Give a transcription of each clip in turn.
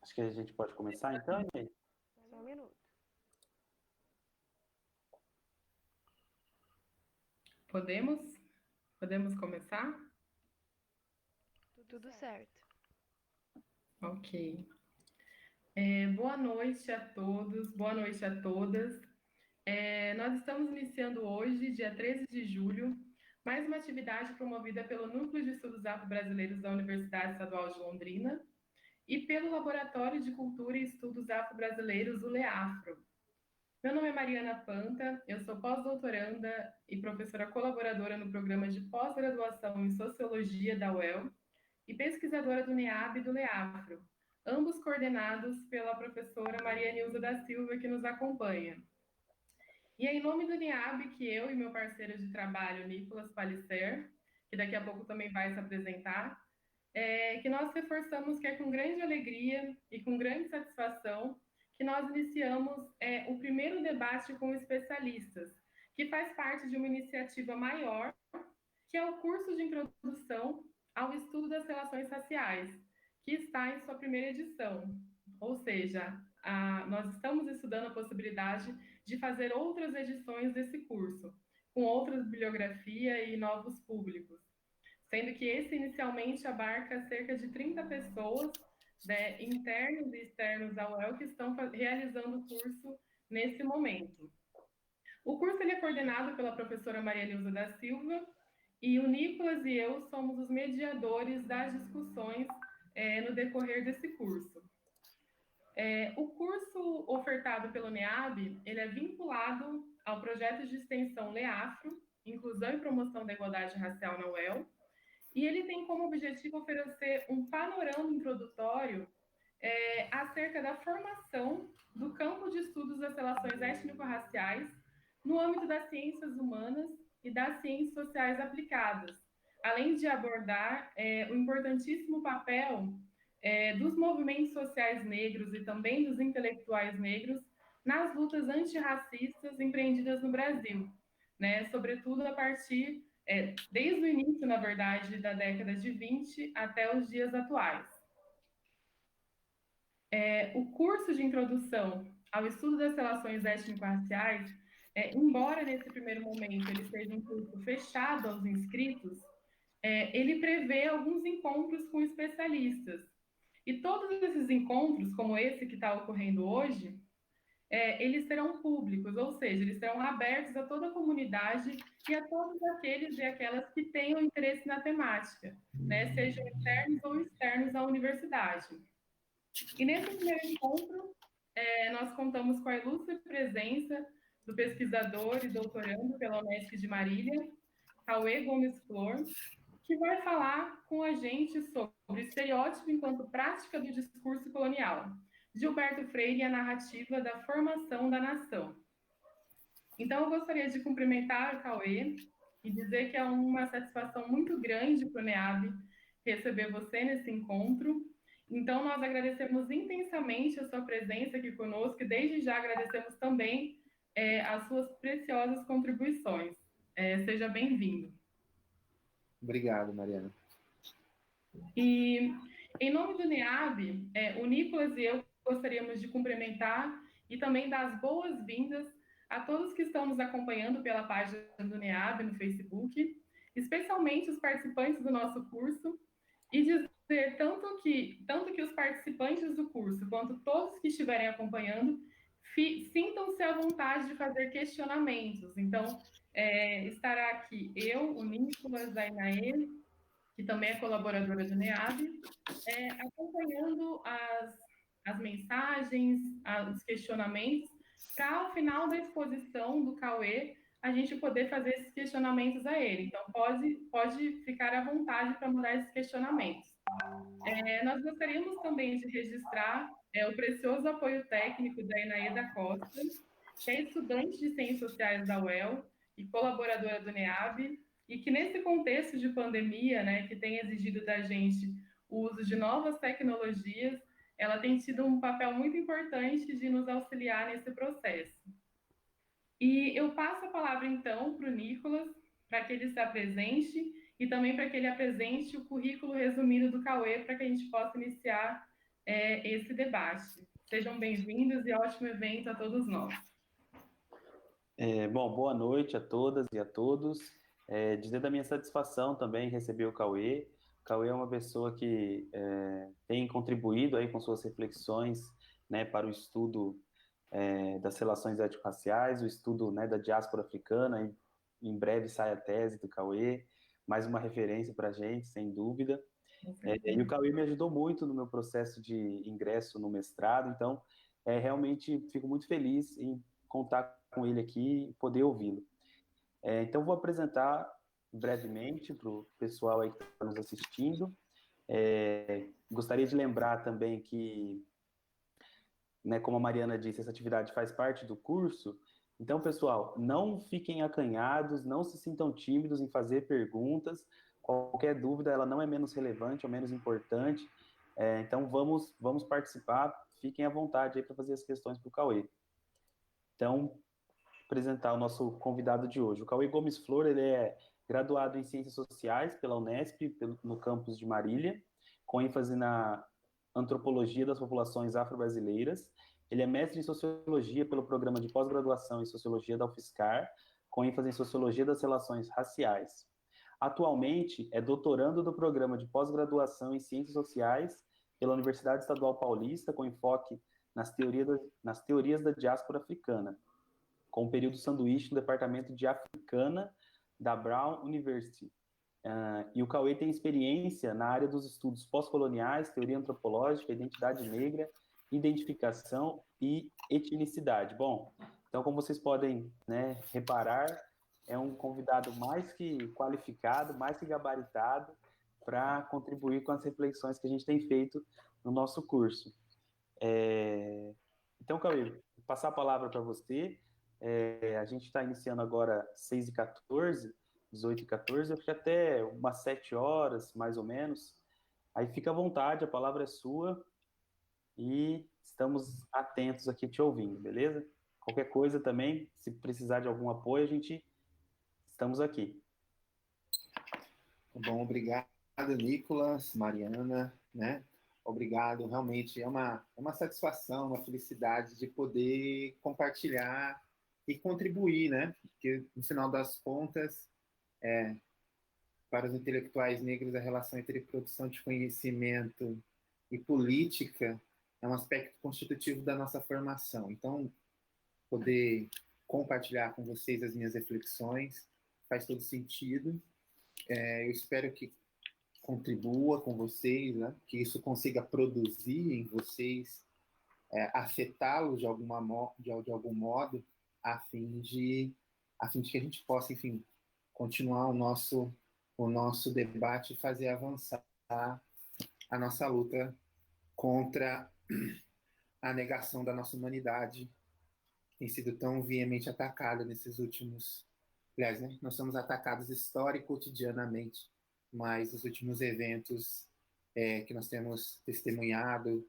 Acho que a gente pode começar, então, Inês? Só um minuto. Podemos começar? Tudo certo. Ok. Boa noite a todos, boa noite a todas. Nós estamos iniciando hoje, dia 13 de julho, mais uma atividade promovida pelo Núcleo de Estudos Afro-Brasileiros da Universidade Estadual de Londrina e pelo Laboratório de Cultura e Estudos Afro-Brasileiros, o LEAFRO. Meu nome é Mariana Panta, eu sou pós-doutoranda e professora colaboradora no programa de pós-graduação em Sociologia da UEL e pesquisadora do NEAB e do LEAFRO, ambos coordenados pela professora Maria Nilza da Silva, que nos acompanha. E é em nome do NEAB que eu e meu parceiro de trabalho, Nicolas Palisser, que daqui a pouco também vai se apresentar, que nós reforçamos que é com grande alegria e com grande satisfação que nós iniciamos o primeiro debate com especialistas, que faz parte de uma iniciativa maior, que é o curso de introdução ao estudo das relações raciais, que está em sua primeira edição. Ou seja, nós estamos estudando a possibilidade de fazer outras edições desse curso, com outras bibliografia e novos públicos, sendo que esse inicialmente abarca cerca de 30 pessoas, né, internos e externos da UEL, que estão realizando o curso nesse momento. O curso ele é coordenado pela professora Maria Nilza da Silva, e o Nicolas e eu somos os mediadores das discussões no decorrer desse curso. O curso ofertado pelo NEAB, ele é vinculado ao projeto de extensão LEAFRO, Inclusão e Promoção da Igualdade Racial na UEL, e ele tem como objetivo oferecer um panorama introdutório acerca da formação do campo de estudos das relações étnico-raciais no âmbito das ciências humanas e das ciências sociais aplicadas, além de abordar o importantíssimo papel dos movimentos sociais negros e também dos intelectuais negros nas lutas antirracistas empreendidas no Brasil, né? Sobretudo a partir, desde o início, na verdade, da década de 20 até os dias atuais. O curso de introdução ao estudo das relações étnico-raciais, embora nesse primeiro momento ele seja um curso fechado aos inscritos, ele prevê alguns encontros com especialistas. E todos esses encontros, como esse que está ocorrendo hoje, eles serão públicos, ou seja, eles serão abertos a toda a comunidade e a todos aqueles e aquelas que tenham interesse na temática, né, sejam internos ou externos à universidade. E nesse primeiro encontro, nós contamos com a ilustre presença do pesquisador e doutorando pela Unesp de Marília, Cauê Gomes Flor, que vai falar com a gente sobre estereótipo enquanto prática do discurso colonial, Gilberto Freire e a narrativa da formação da nação. Então, eu gostaria de cumprimentar o Cauê e dizer que é uma satisfação muito grande para o NEAB receber você nesse encontro. Então, nós agradecemos intensamente a sua presença aqui conosco e desde já agradecemos também as suas preciosas contribuições. Seja bem-vindo. Obrigado, Mariana. E, em nome do NEAB, o Nicolas e eu gostaríamos de cumprimentar e também dar as boas-vindas a todos que estão nos acompanhando pela página do NEAB no Facebook, especialmente os participantes do nosso curso, e dizer tanto que os participantes do curso, quanto todos que estiverem acompanhando, sintam-se à vontade de fazer questionamentos. Então, estará aqui eu, o Nicolas, a Inaê, que também é colaboradora do NEAB, acompanhando as mensagens, os questionamentos, para, ao final da exposição do Cauê, a gente poder fazer esses questionamentos a ele. Então, pode ficar à vontade para mandar esses questionamentos. Nós gostaríamos também de registrar o precioso apoio técnico da Enaeda Costa, que é estudante de Ciências Sociais da UEL e colaboradora do NEAB, e que nesse contexto de pandemia, né, que tem exigido da gente o uso de novas tecnologias, ela tem tido um papel muito importante de nos auxiliar nesse processo. E eu passo a palavra, então, para o Nicolas, para que ele se apresente e também para que ele apresente o currículo resumido do Cauê, para que a gente possa iniciar esse debate. Sejam bem-vindos e ótimo evento a todos nós. Bom, boa noite a todas e a todos. Dizer da minha satisfação também em receber o Cauê. O Cauê é uma pessoa que tem contribuído aí com suas reflexões, né, para o estudo das relações étnico-raciais, o estudo, né, da diáspora africana. Em breve sai a tese do Cauê, mais uma referência para a gente, sem dúvida. E o Cauê me ajudou muito no meu processo de ingresso no mestrado, então realmente fico muito feliz em contar com ele aqui e poder ouvi-lo. Então vou apresentar brevemente para o pessoal aí que está nos assistindo. Gostaria de lembrar também que, né, como a Mariana disse, essa atividade faz parte do curso. Então, pessoal, não fiquem acanhados, não se sintam tímidos em fazer perguntas. Qualquer dúvida, ela não é menos relevante ou menos importante. Então, vamos participar. Fiquem à vontade aí para fazer as questões para o Cauê. Então, apresentar o nosso convidado de hoje. O Cauê Gomes Flor, ele é graduado em Ciências Sociais pela Unesp, no campus de Marília, com ênfase na antropologia das populações afro-brasileiras. Ele é mestre em Sociologia pelo programa de pós-graduação em Sociologia da UFSCar, com ênfase em Sociologia das Relações Raciais. Atualmente, é doutorando do programa de pós-graduação em Ciências Sociais pela Universidade Estadual Paulista, com enfoque nas teorias da diáspora africana, com o período sanduíche no Departamento de Africana da Brown University. E o Cauê tem experiência na área dos estudos pós-coloniais, teoria antropológica, identidade negra, identificação e etnicidade. Bom, então, como vocês podem, né, reparar, é um convidado mais que qualificado, mais que gabaritado, para contribuir com as reflexões que a gente tem feito no nosso curso. Então, Cauê, vou passar a palavra para você. A gente está iniciando agora 6h14, 18h14, acho que até umas 7 horas, mais ou menos. Aí fica à vontade, a palavra é sua e estamos atentos aqui te ouvindo, beleza? Qualquer coisa também, se precisar de algum apoio, estamos aqui. Bom, obrigado, Nicolas, Mariana, né? Obrigado, realmente é uma satisfação, uma felicidade de poder compartilhar e contribuir, né? Porque, no final das contas, para os intelectuais negros, a relação entre produção de conhecimento e política é um aspecto constitutivo da nossa formação. Então, poder compartilhar com vocês as minhas reflexões faz todo sentido. Eu espero que contribua com vocês, né? Que isso consiga produzir em vocês, afetá-los de algum modo, a fim de que a gente possa, enfim, continuar o nosso debate e fazer avançar a nossa luta contra a negação da nossa humanidade, que tem sido tão veemente atacada nesses últimos... Aliás, né, nós somos atacados histórico e cotidianamente, mas os últimos eventos que nós temos testemunhado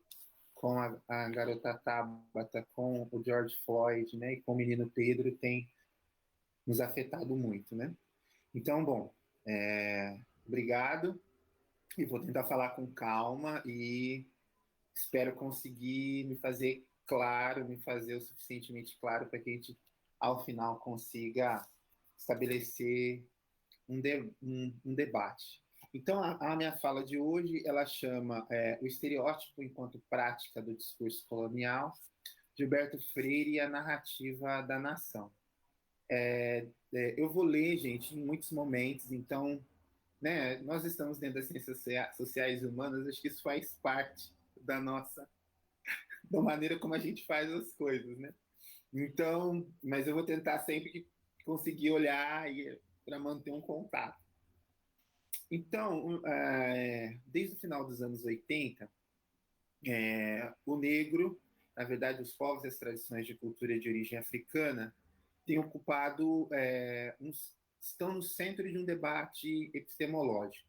com a garota Tabata, com o George Floyd, né, e com o menino Pedro, tem nos afetado muito, né? Então, bom, obrigado, e vou tentar falar com calma e espero conseguir me fazer o suficientemente claro para que a gente, ao final, consiga estabelecer um debate. Então, a minha fala de hoje, ela chama o estereótipo enquanto prática do discurso colonial, Gilberto Freire e a narrativa da nação. Eu vou ler, gente, em muitos momentos, então, né, nós estamos dentro das ciências sociais e humanas, acho que isso faz parte da maneira como a gente faz as coisas, né? Então, mas eu vou tentar sempre conseguir olhar para manter um contato. Então, desde o final dos anos 80, o negro, na verdade, os povos e as tradições de cultura de origem africana têm ocupado, estão no centro de um debate epistemológico,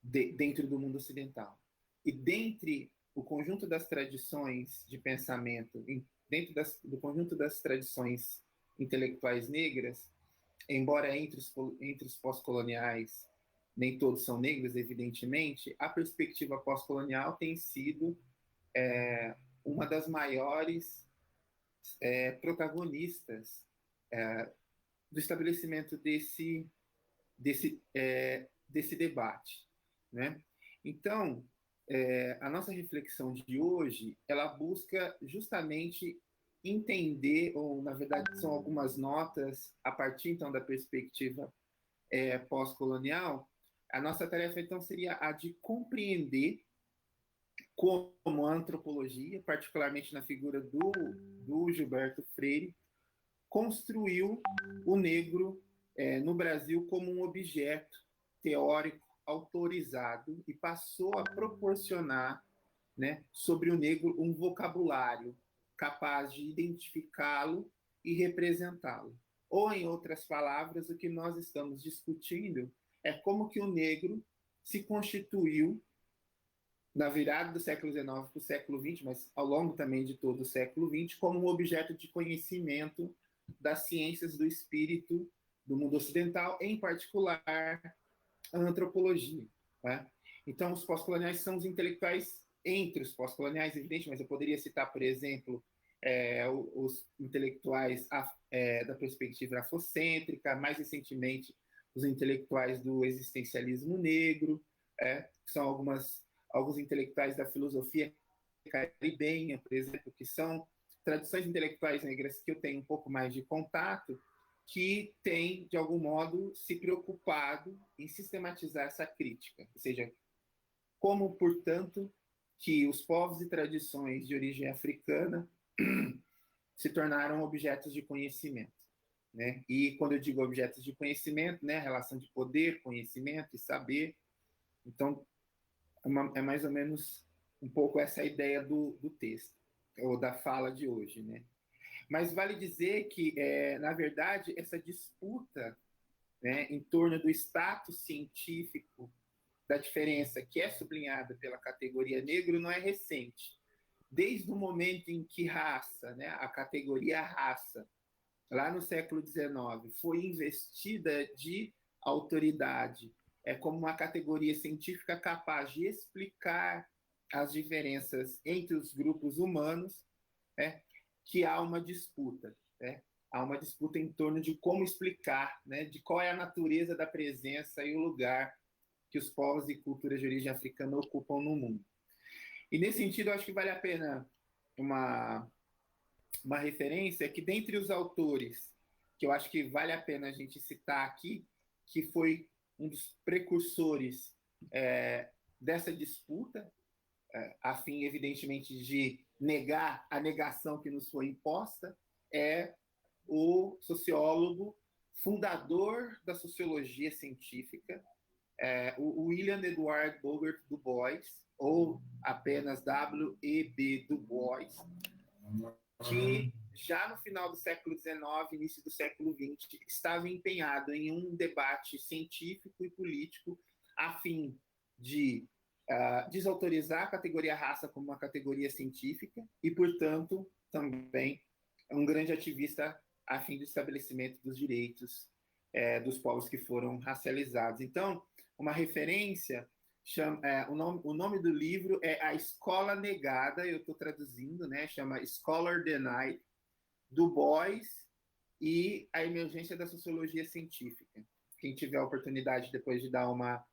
dentro do mundo ocidental. E dentre o conjunto das tradições de pensamento, dentro do conjunto das tradições intelectuais negras, embora entre os pós-coloniais nem todos são negros, evidentemente, a perspectiva pós-colonial tem sido uma das maiores protagonistas do estabelecimento desse debate, né? Então, a nossa reflexão de hoje, ela busca justamente entender, ou na verdade são algumas notas, a partir então da perspectiva pós-colonial, a nossa tarefa então seria a de compreender como a antropologia, particularmente na figura do Gilberto Freire, construiu o negro no Brasil como um objeto teórico autorizado e passou a proporcionar, né, sobre o negro um vocabulário capaz de identificá-lo e representá-lo. Ou, em outras palavras, o que nós estamos discutindo é como que o negro se constituiu na virada do século XIX para o século XX, mas ao longo também de todo o século XX, como um objeto de conhecimento das ciências do espírito do mundo ocidental, em particular a antropologia. Né? Então, os pós-coloniais são os intelectuais entre os pós-coloniais, evidente, mas eu poderia citar, por exemplo, os intelectuais da perspectiva afrocêntrica, mais recentemente, os intelectuais do existencialismo negro, que são alguns intelectuais da filosofia caribenha, por exemplo, que são tradições intelectuais negras que eu tenho um pouco mais de contato, que têm, de algum modo, se preocupado em sistematizar essa crítica. Ou seja, como, portanto, que os povos e tradições de origem africana se tornaram objetos de conhecimento. Né? E quando eu digo objetos de conhecimento, né, a relação de poder, conhecimento e saber, então é mais ou menos um pouco essa ideia do texto, ou da fala de hoje. Né? Mas vale dizer que, na verdade, essa disputa, né, em torno do status científico da diferença que é sublinhada pela categoria negro não é recente. Desde o momento em que raça, né, a categoria raça, lá no século XIX, foi investida de autoridade, como uma categoria científica capaz de explicar as diferenças entre os grupos humanos, que há uma disputa. Há uma disputa em torno de como explicar, né, de qual é a natureza da presença e o lugar que os povos e culturas de origem africana ocupam no mundo. E, nesse sentido, eu acho que vale a pena uma referência que, dentre os autores, que eu acho que vale a pena a gente citar aqui, que foi um dos precursores dessa disputa, a fim, evidentemente, de negar a negação que nos foi imposta, é o sociólogo, fundador da sociologia científica, o William Edward Bogart Du Bois, ou apenas W.E.B. Du Bois, que já no final do século XIX, início do século XX, estava empenhado em um debate científico e político a fim de desautorizar a categoria raça como uma categoria científica e, portanto, também um grande ativista a fim do estabelecimento dos direitos dos povos que foram racializados. Então, uma referência, o nome do livro é A Escola Negada, eu estou traduzindo, né? Chama Scholar Denied, Du Bois e a Emergência da Sociologia Científica. Quem tiver a oportunidade depois de dar uma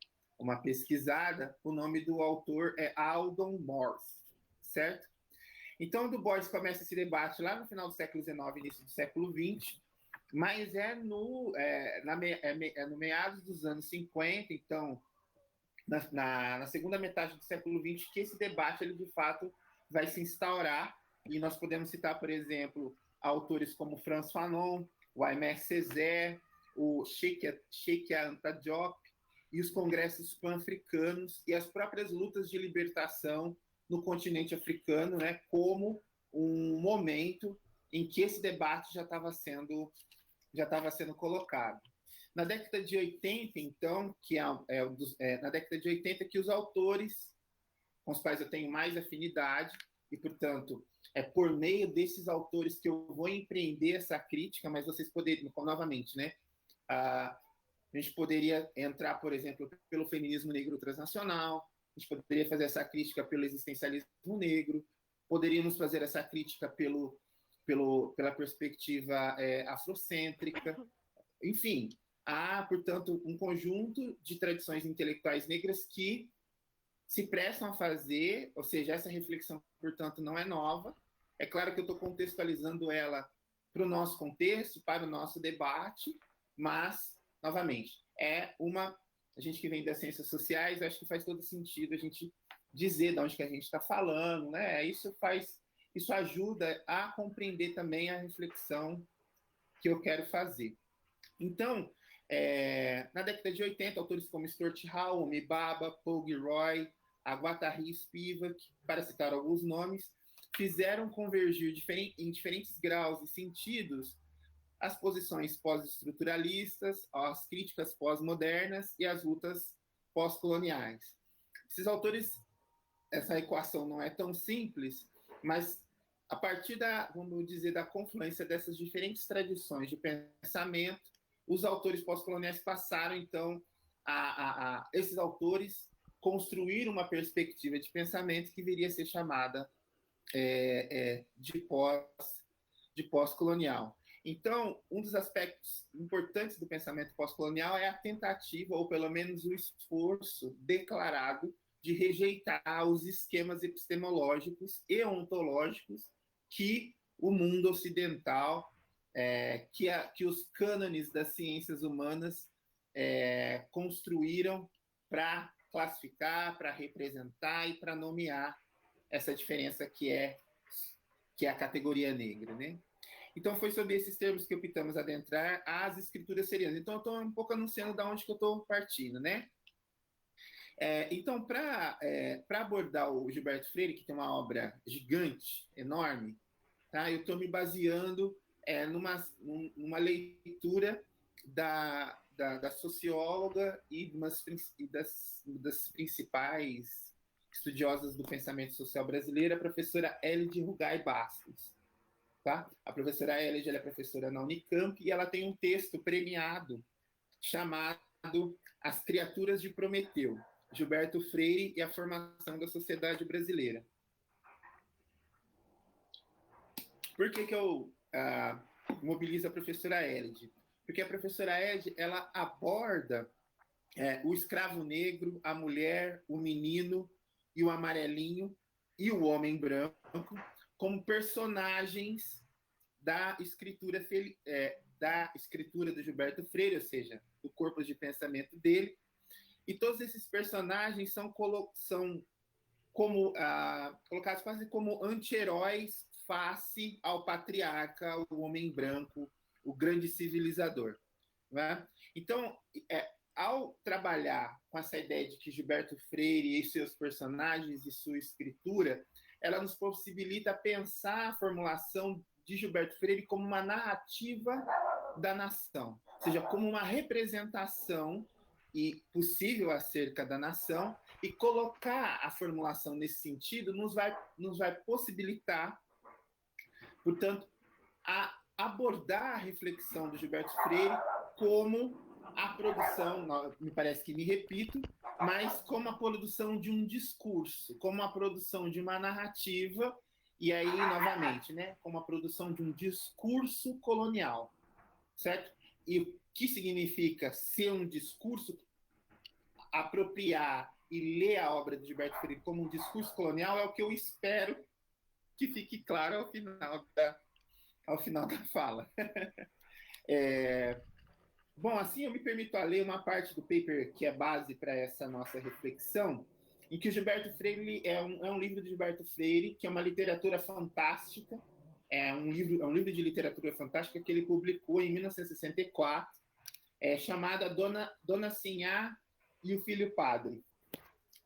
pesquisada, o nome do autor é Aldon Morse, certo? Então, Du Bois começa esse debate lá no final do século XIX, início do século XX, mas no meados dos anos 50, então, na segunda metade do século XX, que esse debate, ele, de fato, vai se instaurar, e nós podemos citar, por exemplo, autores como Frantz Fanon, o Aimé Césaire, o Cheikh Anta Diop, e os congressos pan-africanos e as próprias lutas de libertação no continente africano, né, como um momento em que esse debate já estava sendo colocado. Na década de 80, então, na década de 80 que os autores com os quais eu tenho mais afinidade, e, portanto, é por meio desses autores que eu vou empreender essa crítica, mas vocês poderiam, novamente, né, A gente poderia entrar, por exemplo, pelo feminismo negro transnacional, a gente poderia fazer essa crítica pelo existencialismo negro, poderíamos fazer essa crítica pela perspectiva afrocêntrica. Enfim, há, portanto, um conjunto de tradições intelectuais negras que se prestam a fazer, ou seja, essa reflexão, portanto, não é nova. É claro que eu estou contextualizando ela para o nosso contexto, para o nosso debate, mas, novamente, a gente que vem das ciências sociais, acho que faz todo sentido a gente dizer de onde que a gente está falando, né? Isso ajuda a compreender também a reflexão que eu quero fazer. Então, na década de 80, autores como Stuart Hall, Mbaba, Paul Gilroy, Aguatari Spivak, para citar alguns nomes, fizeram convergir em diferentes graus e sentidos as posições pós-estruturalistas, as críticas pós-modernas e as lutas pós-coloniais. Esses autores, essa equação não é tão simples, mas a partir vamos dizer, da confluência dessas diferentes tradições de pensamento, os autores pós-coloniais passaram, então, esses autores construir uma perspectiva de pensamento que viria a ser chamada de pós-colonial. Então, um dos aspectos importantes do pensamento pós-colonial é a tentativa, ou pelo menos o esforço declarado, de rejeitar os esquemas epistemológicos e ontológicos que o mundo ocidental, que os cânones das ciências humanas construíram para classificar, para representar e para nomear essa diferença que é a categoria negra, né? Então, foi sobre esses termos que optamos adentrar as escrituras serianas. Então, eu estou um pouco anunciando de onde que eu estou partindo, né? Então, para abordar o Gilberto Freire, que tem uma obra gigante, enorme, tá? Eu estou me baseando numa leitura da socióloga e das principais estudiosas do pensamento social brasileiro, a professora Elide Rugai Bastos. Tá? A professora Elide é professora na Unicamp e ela tem um texto premiado chamado As Criaturas de Prometeu, Gilberto Freire e a Formação da Sociedade Brasileira. Por que eu mobilizo a professora Elide? Porque a professora Elide, ela aborda o escravo negro, a mulher, o menino e o amarelinho e o homem branco como personagens da escritura do Gilberto Freire, ou seja, do corpo de pensamento dele. E todos esses personagens são colocados quase como anti-heróis face ao patriarca, o homem branco, o grande civilizador. Né? Então, ao trabalhar com essa ideia de que Gilberto Freire e seus personagens e sua escritura, ela nos possibilita pensar a formulação de Gilberto Freire como uma narrativa da nação, ou seja, como uma representação possível acerca da nação, e colocar a formulação nesse sentido nos vai possibilitar, portanto, a abordar a reflexão do Gilberto Freire como a produção, me parece que me repito, mas como a produção de um discurso, como a produção de uma narrativa, e aí, novamente, né, como a produção de um discurso colonial, certo? E o que significa ser um discurso, apropriar e ler a obra de Gilberto Freire como um discurso colonial é o que eu espero que fique claro ao final da fala. Bom, assim eu me permito a ler uma parte do paper que é base para essa nossa reflexão, em que o Gilberto Freire é um livro de Gilberto Freire, que é uma literatura fantástica, é um livro de literatura fantástica que ele publicou em 1964, chamada Dona Sinhá e o Filho Padre.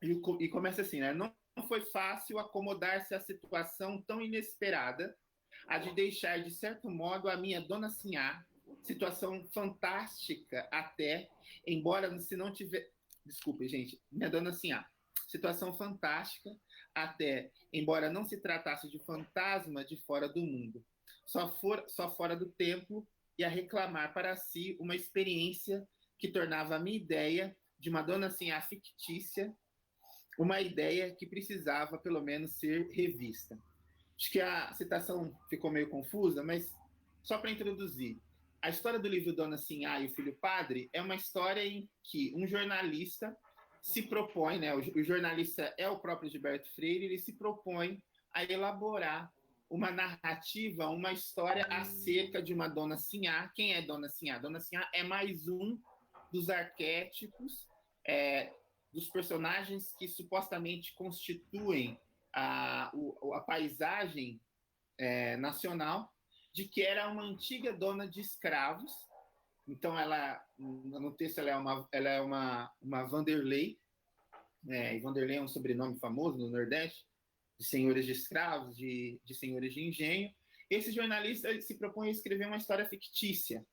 E começa assim, né? Não foi fácil acomodar-se à situação tão inesperada, a de deixar, de certo modo, a minha Dona Sinhá, situação fantástica até, embora se não tiver... Desculpe, gente, minha Dona Sinhá. Situação fantástica até, embora não se tratasse de fantasma de fora do mundo, só fora do tempo, e a reclamar para si uma experiência que tornava a minha ideia de uma dona Sinhá fictícia uma ideia que precisava, pelo menos, ser revista. Acho que a citação ficou meio confusa, mas só para introduzir. A história do livro Dona Sinhá e o Filho Padre é uma história em que um jornalista se propõe, né, o jornalista é o próprio Gilberto Freire, ele se propõe a elaborar uma narrativa, uma história acerca de uma Dona Sinhá. Quem é Dona Sinhá? Dona Sinhá é mais um dos arquétipos dos personagens que supostamente constituem a paisagem nacional, de que era uma antiga dona de escravos. Então, ela, no texto, ela é uma Vanderlei, e Vanderlei é um sobrenome famoso no Nordeste, de senhores de escravos, de senhores de engenho. Esse jornalista se propõe a escrever uma história fictícia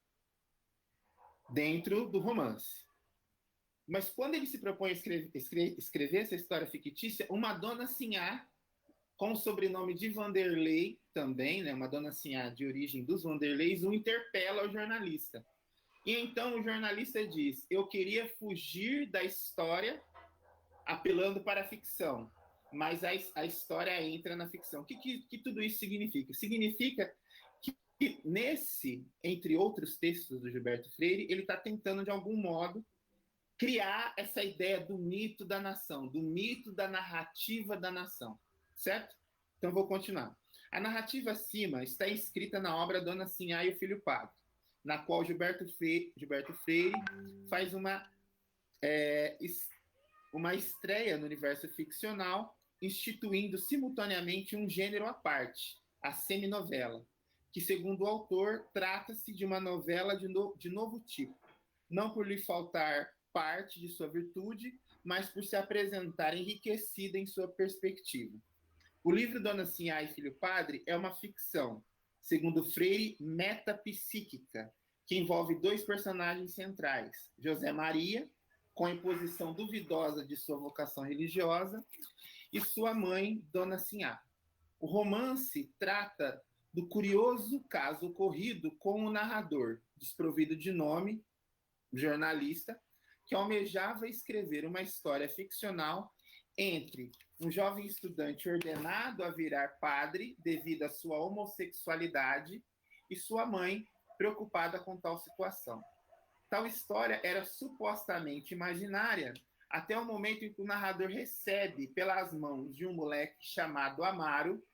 dentro do romance. Mas quando ele se propõe a escrever essa história fictícia, uma Dona Sinhá, com o sobrenome de Vanderlei também, né, uma Dona Sinhá de origem dos Vanderleis, o interpela ao jornalista. E então o jornalista diz: eu queria fugir da história apelando para a ficção, mas a história entra na ficção. O que tudo isso significa? Significa que nesse, entre outros textos do Gilberto Freire, ele está tentando, de algum modo, criar essa ideia do mito da nação, do mito da narrativa da nação, certo? Então vou continuar. A narrativa acima está inscrita na obra Dona Sinhá e o Filho Padre, na qual Gilberto Freire faz uma estreia no universo ficcional, instituindo simultaneamente um gênero à parte, a seminovela, que, segundo o autor, trata-se de uma novela de novo tipo, não por lhe faltar parte de sua virtude, mas por se apresentar enriquecida em sua perspectiva. O livro Dona Sinhá e Filho Padre é uma ficção, segundo Freire, metapsíquica, que envolve dois personagens centrais, José Maria, com a imposição duvidosa de sua vocação religiosa, e sua mãe, Dona Sinhá. O romance trata do curioso caso ocorrido com o narrador, desprovido de nome, jornalista, que almejava escrever uma história ficcional entre um jovem estudante ordenado a virar padre devido à sua homossexualidade e sua mãe preocupada com tal situação. Tal história era supostamente imaginária até o momento em que o narrador recebe pelas mãos de um moleque chamado Amaro,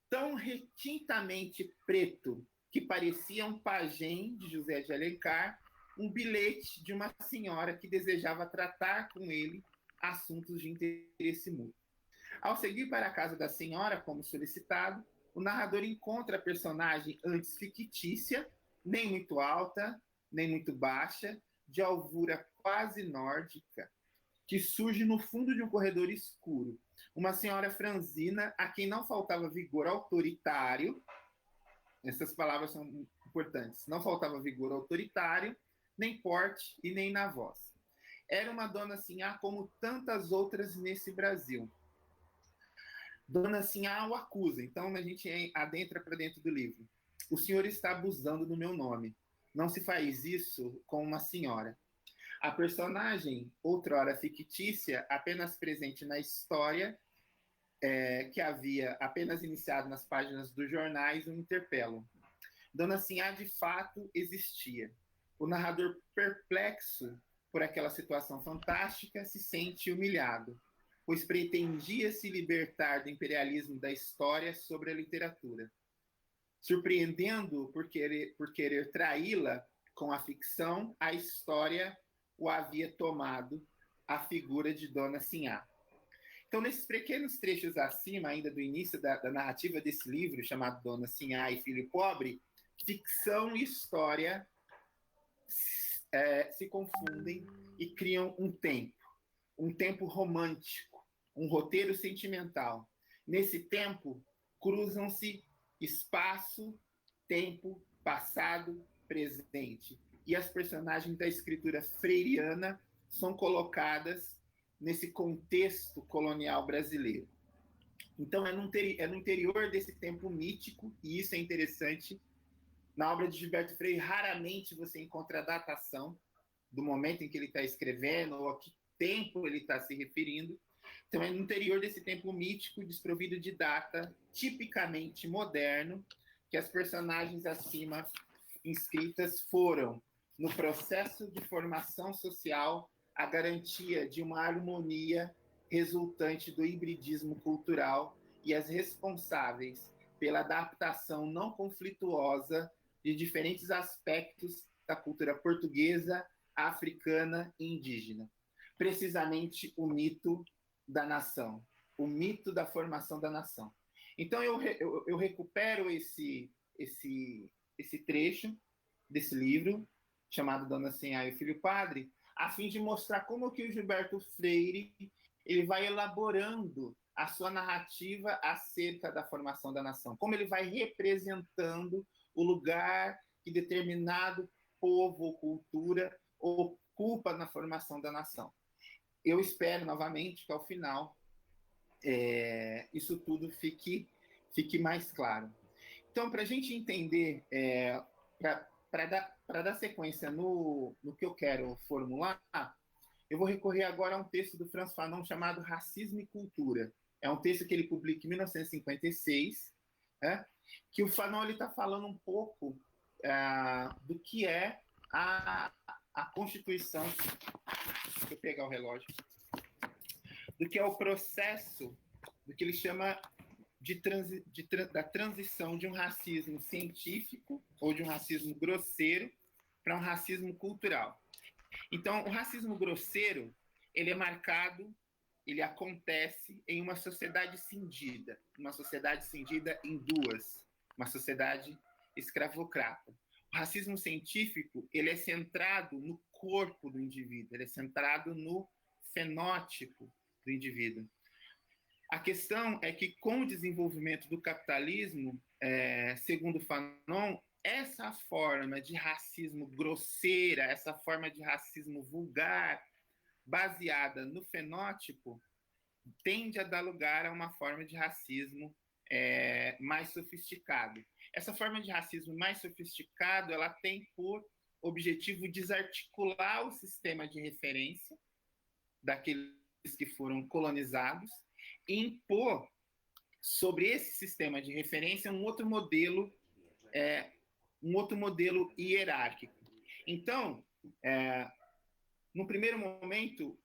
tão requintamente preto que parecia um pajem de José de Alencar, um bilhete de uma senhora que desejava tratar com ele assuntos de interesse mútuo. Ao seguir para a casa da senhora, como solicitado, o narrador encontra a personagem antes fictícia, nem muito alta, nem muito baixa, de alvura quase nórdica, que surge no fundo de um corredor escuro. Uma senhora franzina a quem não faltava vigor autoritário, essas palavras são importantes, não faltava vigor autoritário, nem porte e nem na voz. Era uma Dona Sinhá como tantas outras nesse Brasil. Dona Sinhá o acusa, então a gente adentra para dentro do livro. O senhor está abusando do meu nome. Não se faz isso com uma senhora. A personagem, outrora fictícia, apenas presente na história, que havia apenas iniciado nas páginas dos jornais, o interpelam. Dona Sinhá, de fato, existia. O narrador, perplexo por aquela situação fantástica, se sente humilhado, pois pretendia se libertar do imperialismo da história sobre a literatura. Surpreendendo por querer traí-la com a ficção, a história o havia tomado a figura de Dona Sinhá. Então, nesses pequenos trechos acima, ainda do início da narrativa desse livro, chamado Dona Sinhá e Filho Pobre, ficção e história se confundem e criam um tempo romântico, um roteiro sentimental. Nesse tempo, cruzam-se espaço, tempo, passado, presente. E as personagens da escritura freiriana são colocadas nesse contexto colonial brasileiro. Então, é no interior desse tempo mítico, e isso é interessante. Na obra de Gilberto Freire, raramente você encontra datação. do momento em que ele está escrevendo ou a que tempo ele está se referindo. Então, é no interior desse tempo mítico, desprovido de data, tipicamente moderno, que as personagens acima inscritas foram, no processo de formação social, a garantia de uma harmonia resultante do hibridismo cultural e as responsáveis pela adaptação não conflituosa de diferentes aspectos da cultura portuguesa, africana e indígena. Precisamente o mito da nação, o mito da formação da nação. Então eu recupero esse trecho desse livro, chamado Dona Sinhá e o Filho Padre, a fim de mostrar como que o Gilberto Freire ele vai elaborando a sua narrativa acerca da formação da nação, como ele vai representando o lugar que determinado povo ou cultura ocupa na formação da nação. Eu espero, novamente, que ao final isso tudo fique mais claro. Então, para a gente entender, para dar sequência no que eu quero formular, eu vou recorrer agora a um texto do Frantz Fanon chamado Racismo e Cultura. É um texto que ele publica em 1956, que o Fanon está falando um pouco do que é a Constituição. Deixa eu pegar o relógio. Do que é o processo, do que ele chama da transição de um racismo científico ou de um racismo grosseiro para um racismo cultural. Então, o racismo grosseiro, ele acontece em uma sociedade cindida em duas, uma sociedade escravocrata. O racismo científico, ele é centrado no corpo do indivíduo, ele é centrado no fenótipo do indivíduo. A questão é que, com o desenvolvimento do capitalismo, segundo Fanon, essa forma de racismo grosseira, essa forma de racismo vulgar, baseada no fenótipo, tende a dar lugar a uma forma de racismo mais sofisticado. Essa forma de racismo mais sofisticado, ela tem por objetivo desarticular o sistema de referência daqueles que foram colonizados e impor sobre esse sistema de referência um outro modelo hierárquico. Então, no primeiro momento,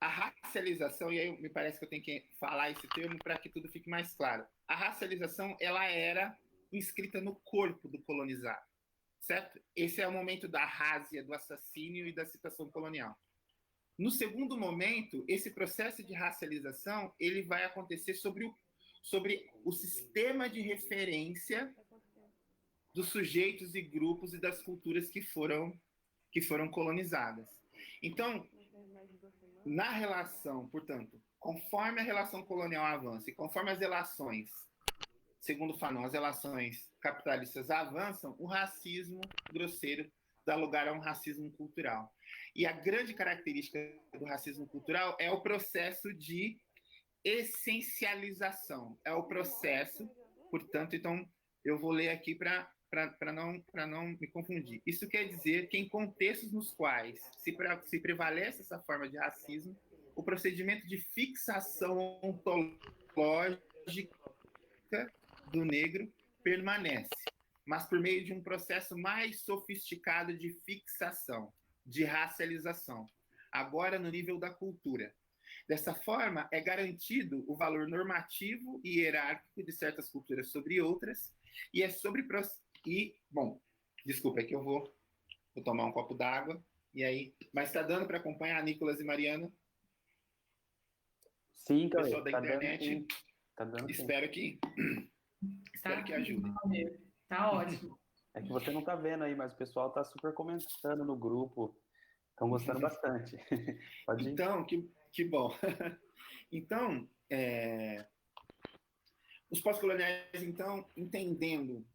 a racialização, e aí me parece que eu tenho que falar esse termo para que tudo fique mais claro. A racialização, ela era inscrita no corpo do colonizado, certo? Esse é o momento da rásia, do assassínio e da situação colonial. No segundo momento, esse processo de racialização, ele vai acontecer sobre o sistema de referência dos sujeitos e grupos e das culturas que foram colonizadas. Então, na relação, portanto, conforme a relação colonial avança e conforme as relações, segundo Fanon, as relações capitalistas avançam, o racismo grosseiro dá lugar a um racismo cultural. E a grande característica do racismo cultural é o processo de essencialização. É o processo, portanto, então eu vou ler aqui para não me confundir. Isso quer dizer que em contextos nos quais se prevalece essa forma de racismo, o procedimento de fixação ontológica do negro permanece, mas por meio de um processo mais sofisticado de fixação, de racialização, agora no nível da cultura. Dessa forma, é garantido o valor normativo e hierárquico de certas culturas sobre outras, e é sobre... desculpa, é que eu vou tomar um copo d'água, e aí... Mas está dando para acompanhar, Nicolas e Mariana? Sim, Cauê, pessoal da internet, tá dando espero que ajude. Tá ótimo. É que você não está vendo aí, mas o pessoal está super comentando no grupo. Estão gostando bastante. Pode ir. Então, que bom. Então, os pós-coloniais, então, entendendo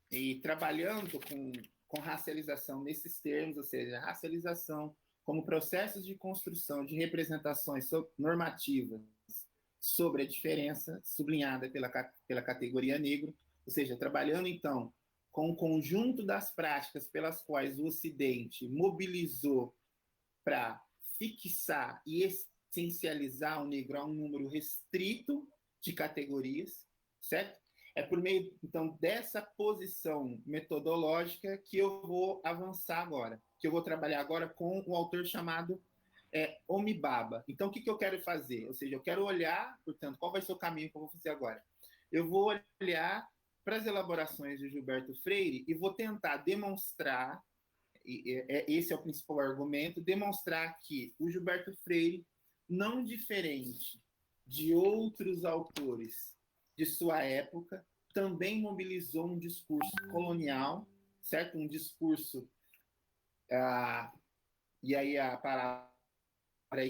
e trabalhando com racialização nesses termos, ou seja, racialização como processos de construção de representações normativas sobre a diferença, sublinhada pela categoria negro, ou seja, trabalhando, então, com o conjunto das práticas pelas quais o Ocidente mobilizou para fixar e essencializar o negro a um número restrito de categorias, certo? É por meio, então, dessa posição metodológica que eu vou avançar agora, que eu vou trabalhar agora com um autor chamado Homi Bhabha. Então, o que eu quero fazer? Ou seja, eu quero olhar, portanto, qual vai ser o caminho que eu vou fazer agora? Eu vou olhar para as elaborações de Gilberto Freire e vou tentar demonstrar, esse é o principal argumento, demonstrar que o Gilberto Freire, não diferente de outros autores de sua época, também mobilizou um discurso colonial, certo? Um discurso, e aí a palavra é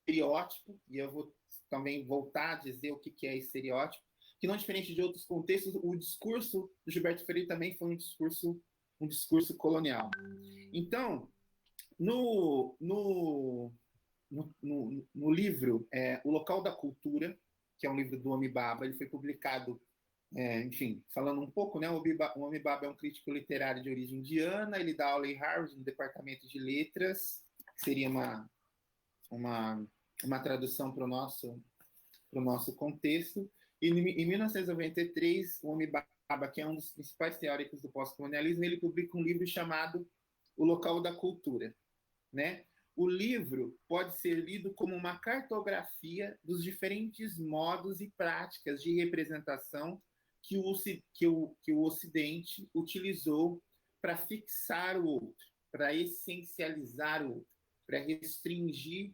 estereótipo, e eu vou também voltar a dizer o que é estereótipo, que não diferente de outros contextos, o discurso do Gilberto Freire também foi um discurso colonial. Então, no livro O Local da Cultura, que é um livro do Homi Bhabha, ele foi publicado, enfim, falando um pouco, né? O Homi Bhabha é um crítico literário de origem indiana, ele dá aula em Harvard, no departamento de letras, que seria uma tradução para o nosso contexto. E em 1993, o Homi Bhabha, que é um dos principais teóricos do pós-colonialismo, ele publica um livro chamado O Local da Cultura, né? O livro pode ser lido como uma cartografia dos diferentes modos e práticas de representação que o Ocidente utilizou para fixar o outro, para essencializar o outro, para restringir.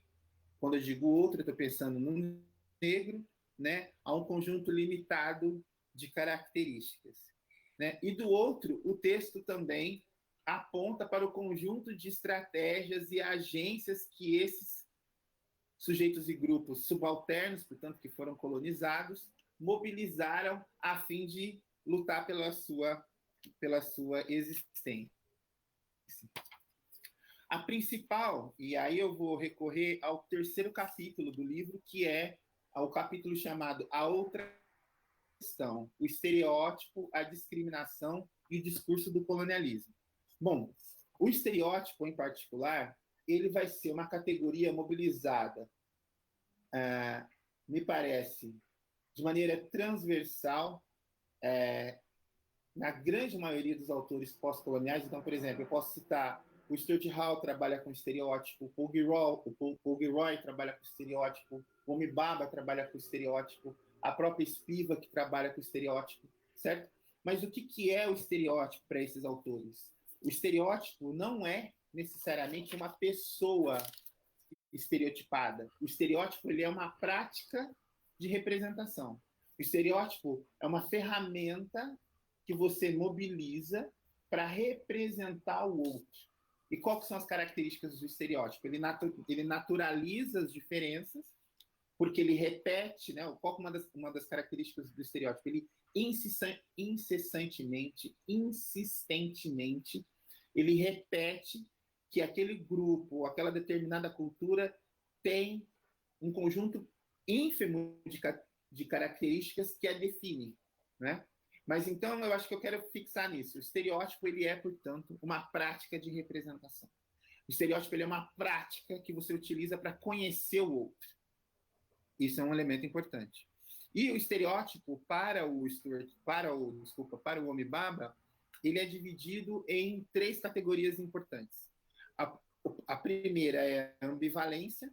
Quando eu digo outro, eu estou pensando no negro, né, a um conjunto limitado de características, né? E do outro, o texto também aponta para o conjunto de estratégias e agências que esses sujeitos e grupos subalternos, portanto, que foram colonizados, mobilizaram a fim de lutar pela sua existência. A principal, e aí eu vou recorrer ao terceiro capítulo do livro, que é o capítulo chamado A Outra Questão, o estereótipo, a discriminação e o discurso do colonialismo. Bom, o estereótipo, em particular, ele vai ser uma categoria mobilizada, me parece, de maneira transversal, na grande maioria dos autores pós-coloniais. Então, por exemplo, eu posso citar o Stuart Hall, trabalha com estereótipo, o Paul Gilroy trabalha com estereótipo, o Homi Bhabha trabalha com estereótipo, a própria Spivak, que trabalha com estereótipo, certo? Mas o que é o estereótipo para esses autores? O estereótipo não é necessariamente uma pessoa estereotipada. O estereótipo ele é uma prática de representação. O estereótipo é uma ferramenta que você mobiliza para representar o outro. E quais são as características do estereótipo? Ele naturaliza as diferenças, porque ele repete, né? Qual é uma das características do estereótipo? Ele insistentemente, ele repete que aquele grupo, aquela determinada cultura tem um conjunto ínfimo de características que a definem, né? Mas então eu acho que eu quero fixar nisso. O estereótipo ele é, portanto, uma prática de representação. O estereótipo ele é uma prática que você utiliza para conhecer o outro. Isso é um elemento importante. E o estereótipo para o Homi Bhabha, ele é dividido em 3 categorias importantes. A primeira é a ambivalência,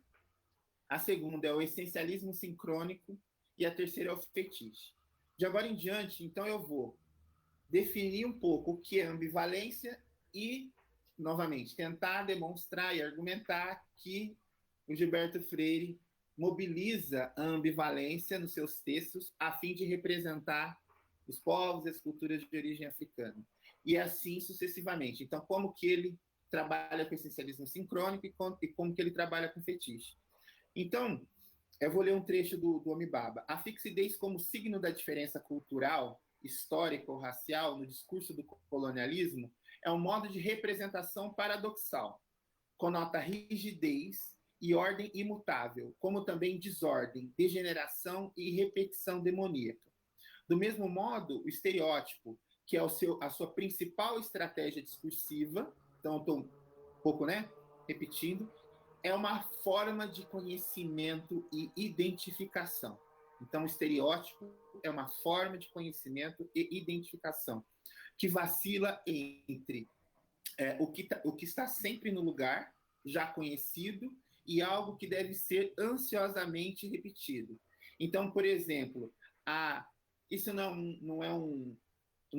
a segunda é o essencialismo sincrônico e a terceira é o fetiche. De agora em diante, então, eu vou definir um pouco o que é ambivalência e, novamente, tentar demonstrar e argumentar que o Gilberto Freire mobiliza a ambivalência nos seus textos a fim de representar os povos e as culturas de origem africana. E assim sucessivamente. Então, como que ele trabalha com essencialismo sincrônico e como que ele trabalha com fetiche. Então, eu vou ler um trecho do Homi Bhabha. A fixidez como signo da diferença cultural, histórica ou racial no discurso do colonialismo é um modo de representação paradoxal. Conota rigidez e ordem imutável, como também desordem, degeneração e repetição demoníaca. Do mesmo modo, o estereótipo, que é a sua principal estratégia discursiva, então eu estou um pouco, né, repetindo, é uma forma de conhecimento e identificação. Então, o estereótipo é uma forma de conhecimento e identificação, que vacila entre o que está sempre no lugar, já conhecido, e algo que deve ser ansiosamente repetido. Então, por exemplo, isso não é um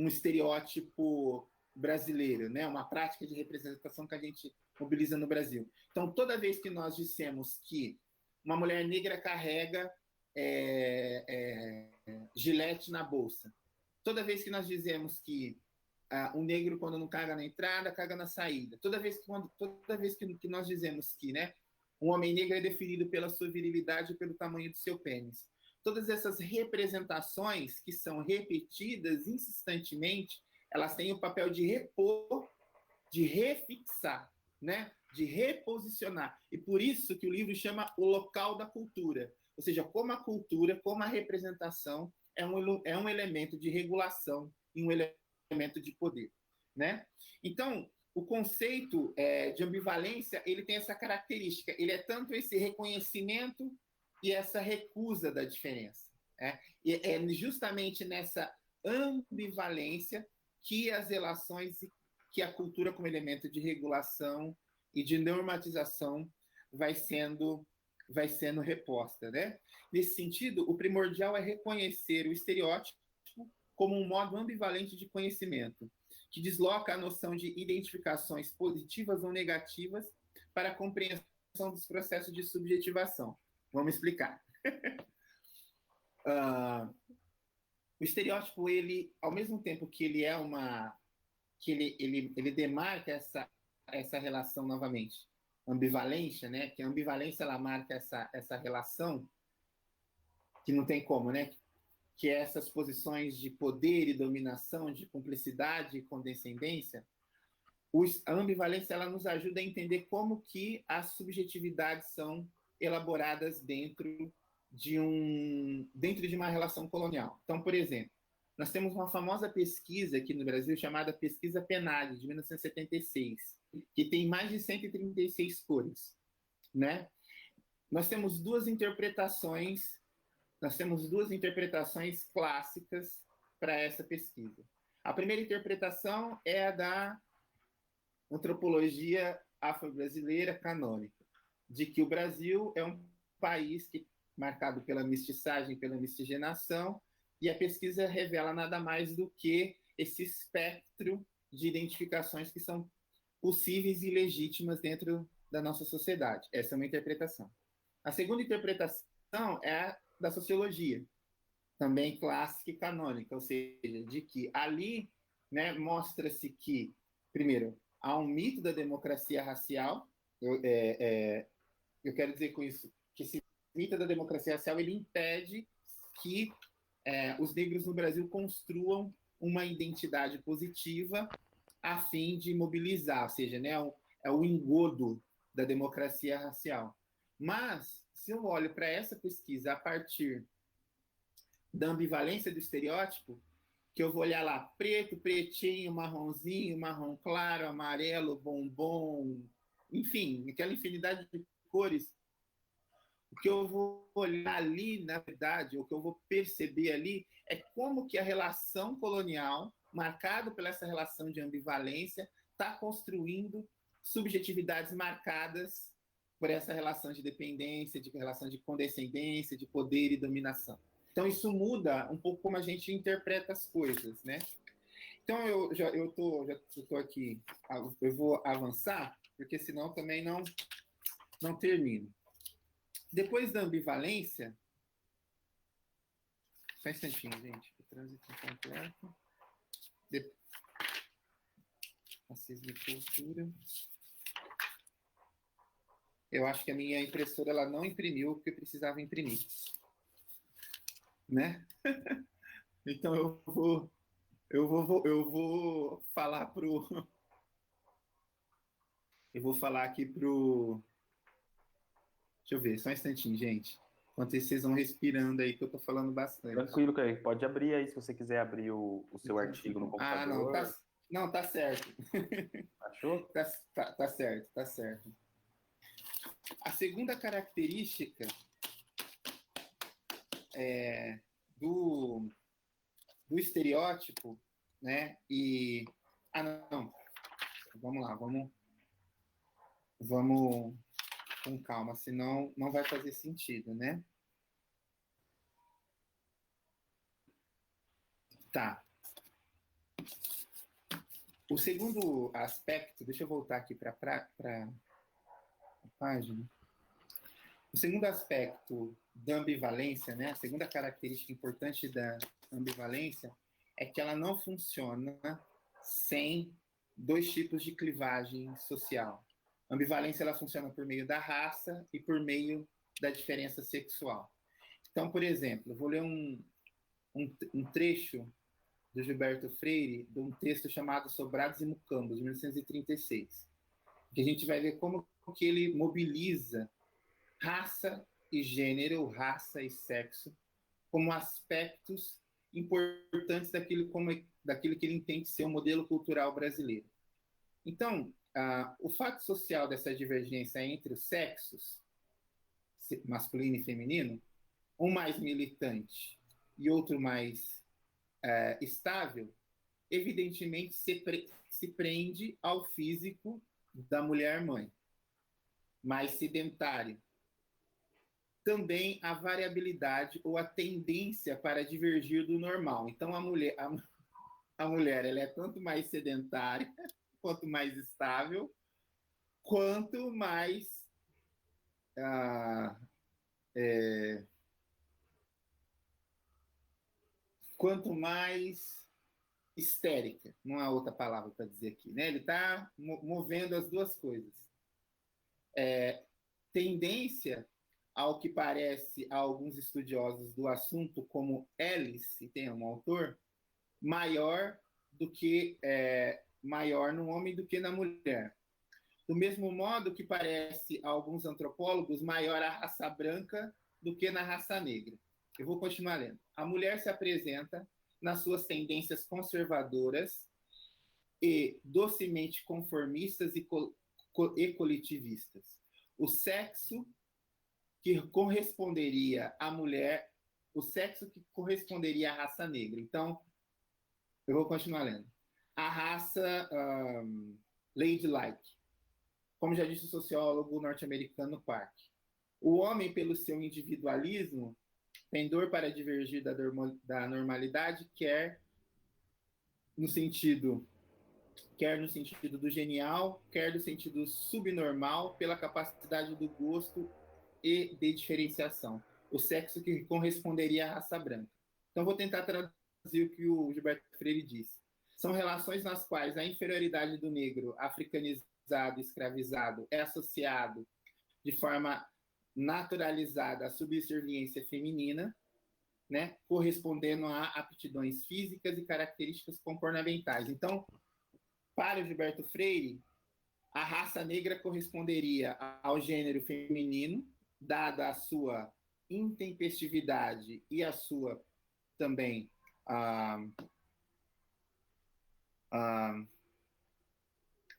estereótipo brasileiro, né? Uma prática de representação que a gente mobiliza no Brasil. Então, toda vez que nós dissemos que uma mulher negra carrega gilete na bolsa, toda vez que nós dizemos que um negro, quando não caga na entrada, caga na saída, toda vez que nós dizemos que, né, um homem negro é definido pela sua virilidade e pelo tamanho do seu pênis, todas essas representações que são repetidas insistentemente, elas têm o papel de repor, de refixar, né? De reposicionar. E por isso que o livro chama O Local da Cultura. Ou seja, como a cultura, como a representação é um elemento de regulação e um elemento de poder, né? Então, o conceito de ambivalência, ele tem essa característica. Ele é tanto esse reconhecimento e essa recusa da diferença. E é justamente nessa ambivalência que as relações, que a cultura como elemento de regulação e de normatização vai sendo reposta, né? Nesse sentido, o primordial é reconhecer o estereótipo como um modo ambivalente de conhecimento, que desloca a noção de identificações positivas ou negativas para a compreensão dos processos de subjetivação. Vamos explicar. O estereótipo, ele, ao mesmo tempo que ele é ele demarca essa relação novamente, ambivalência, né? Que a ambivalência ela marca essa relação que não tem como, né? Que é essas posições de poder e dominação, de cumplicidade e condescendência. A ambivalência ela nos ajuda a entender como que as subjetividades são elaboradas dentro de uma relação colonial. Então, por exemplo, nós temos uma famosa pesquisa aqui no Brasil chamada Pesquisa PNAD, de 1976, que tem mais de 136 cores, né? Nós temos duas interpretações clássicas para essa pesquisa. A primeira interpretação é a da antropologia afro-brasileira canônica, de que o Brasil é um país marcado pela mestiçagem, pela miscigenação, e a pesquisa revela nada mais do que esse espectro de identificações que são possíveis e legítimas dentro da nossa sociedade. Essa é uma interpretação. A segunda interpretação é a da sociologia, também clássica e canônica, ou seja, de que ali, né, mostra-se que, primeiro, há um mito da democracia racial. Eu quero dizer com isso que esse mito da democracia racial ele impede que os negros no Brasil construam uma identidade positiva a fim de mobilizar, ou seja, né, é o engodo da democracia racial. Mas, se eu olho para essa pesquisa a partir da ambivalência do estereótipo, que eu vou olhar lá preto, pretinho, marronzinho, marrom claro, amarelo, bombom, enfim, aquela infinidade de cores, o que eu vou olhar ali, na verdade, o que eu vou perceber ali é como que a relação colonial, marcada pela essa relação de ambivalência, está construindo subjetividades marcadas por essa relação de dependência, de relação de condescendência, de poder e dominação. Então, isso muda um pouco como a gente interpreta as coisas, né? Então, eu tô aqui, eu vou avançar, porque senão também não termino. Depois da ambivalência... Só um instantinho, gente. O trânsito completo. Racismo e cultura. Eu acho que a minha impressora ela não imprimiu o que precisava imprimir, né? Então eu vou falar aqui pro... Deixa eu ver, só um instantinho, gente. Enquanto isso, vocês vão respirando aí, que eu tô falando bastante. Tranquilo, Kaique. Pode abrir aí, se você quiser abrir o seu artigo no computador. Não, tá certo. Achou? Tá certo, tá certo. A segunda característica do estereótipo, né? Não. Vamos lá, vamos com calma, senão não vai fazer sentido, né? Tá. O segundo aspecto, deixa eu voltar aqui para a página. O segundo aspecto da ambivalência, né? A segunda característica importante da ambivalência é que ela não funciona sem dois tipos de clivagem social. A ambivalência ela funciona por meio da raça e por meio da diferença sexual. Então, por exemplo, eu vou ler um trecho do Gilberto Freire, de um texto chamado Sobrados e Mucambos, de 1936, que a gente vai ver como que ele mobiliza raça e gênero, raça e sexo, como aspectos importantes daquilo que ele entende ser o modelo cultural brasileiro. Então, o fato social dessa divergência entre os sexos, masculino e feminino, um mais militante e outro mais estável, evidentemente se prende ao físico da mulher-mãe, mais sedentário. Também a variabilidade ou a tendência para divergir do normal. Então, a mulher ela é tanto mais sedentária, quanto mais estável, quanto mais histérica, não há outra palavra para dizer aqui, né? Ele está movendo as duas coisas. Tendência, ao que parece a alguns estudiosos do assunto, como Ellis, e tem um autor, maior no homem do que na mulher. Do mesmo modo que parece a alguns antropólogos maior a raça branca do que na raça negra. Eu vou continuar lendo. A mulher se apresenta nas suas tendências conservadoras e docemente conformistas e coletivistas. O sexo que corresponderia à mulher, o sexo que corresponderia à raça negra. Então, eu vou continuar lendo. A raça ladylike, como já disse o sociólogo norte-americano Park. O homem, pelo seu individualismo, pendor para divergir da normalidade, quer no sentido do genial, quer no sentido subnormal, pela capacidade do gosto e de diferenciação. O sexo que corresponderia à raça branca. Então, vou tentar traduzir o que o Gilberto Freire disse. São relações nas quais a inferioridade do negro africanizado, escravizado, é associado de forma naturalizada à subserviência feminina, né, correspondendo a aptidões físicas e características comportamentais. Então, para o Gilberto Freire, a raça negra corresponderia ao gênero feminino, dada a sua intempestividade e a sua também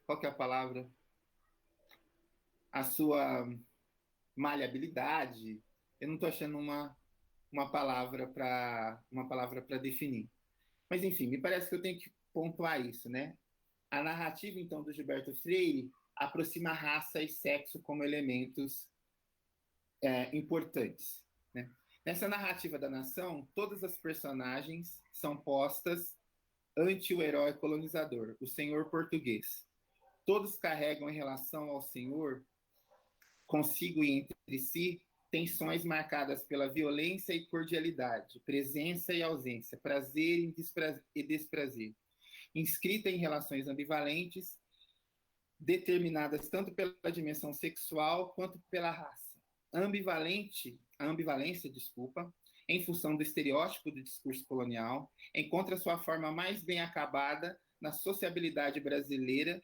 qual que é a palavra? A sua maleabilidade. Eu não estou achando uma palavra para definir. Mas, enfim, me parece que eu tenho que pontuar isso, né? A narrativa, então, do Gilberto Freire aproxima raça e sexo como elementos importantes, né? Nessa narrativa da nação, todas as personagens são postas ante o herói colonizador, o senhor português. Todos carregam em relação ao senhor, consigo e entre si, tensões marcadas pela violência e cordialidade, presença e ausência, prazer e desprazer, inscrita em relações ambivalentes, determinadas tanto pela dimensão sexual quanto pela raça. A ambivalência, em função do estereótipo do discurso colonial, encontra sua forma mais bem acabada na sociabilidade brasileira,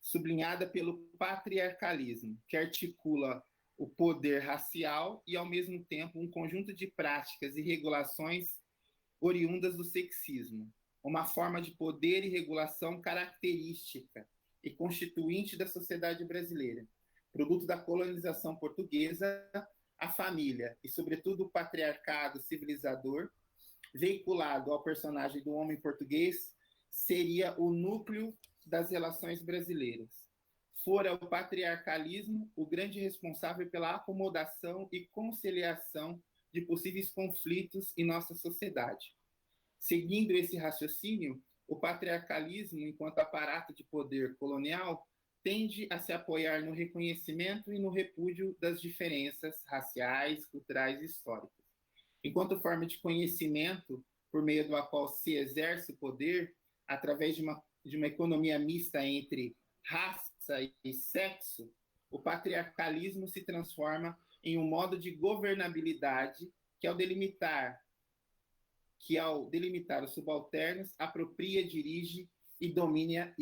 sublinhada pelo patriarcalismo, que articula o poder racial e, ao mesmo tempo, um conjunto de práticas e regulações oriundas do sexismo, uma forma de poder e regulação característica e constituinte da sociedade brasileira, produto da colonização portuguesa, a família e, sobretudo, o patriarcado civilizador, veiculado ao personagem do homem português, seria o núcleo das relações brasileiras. Fora o patriarcalismo o grande responsável pela acomodação e conciliação de possíveis conflitos em nossa sociedade. Seguindo esse raciocínio, o patriarcalismo, enquanto aparato de poder colonial, tende a se apoiar no reconhecimento e no repúdio das diferenças raciais, culturais e históricas. Enquanto forma de conhecimento por meio da qual se exerce o poder, através de uma economia mista entre raça e sexo, o patriarcalismo se transforma em um modo de governabilidade que, ao delimitar os subalternos, apropria, dirige e domina,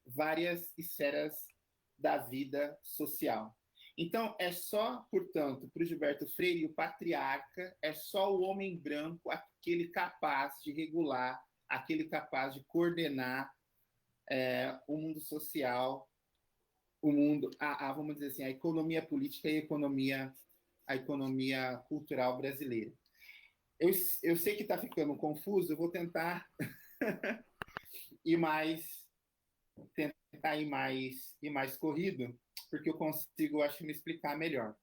várias esferas da vida social. Então, é só, portanto, para o Gilberto Freire, o patriarca é só o homem branco, aquele capaz de regular, aquele capaz de coordenar o mundo social, o mundo, vamos dizer assim, a economia política e a economia cultural brasileira. Eu sei que está ficando confuso, eu vou tentar ir mais corrido, porque eu consigo, acho, me explicar melhor.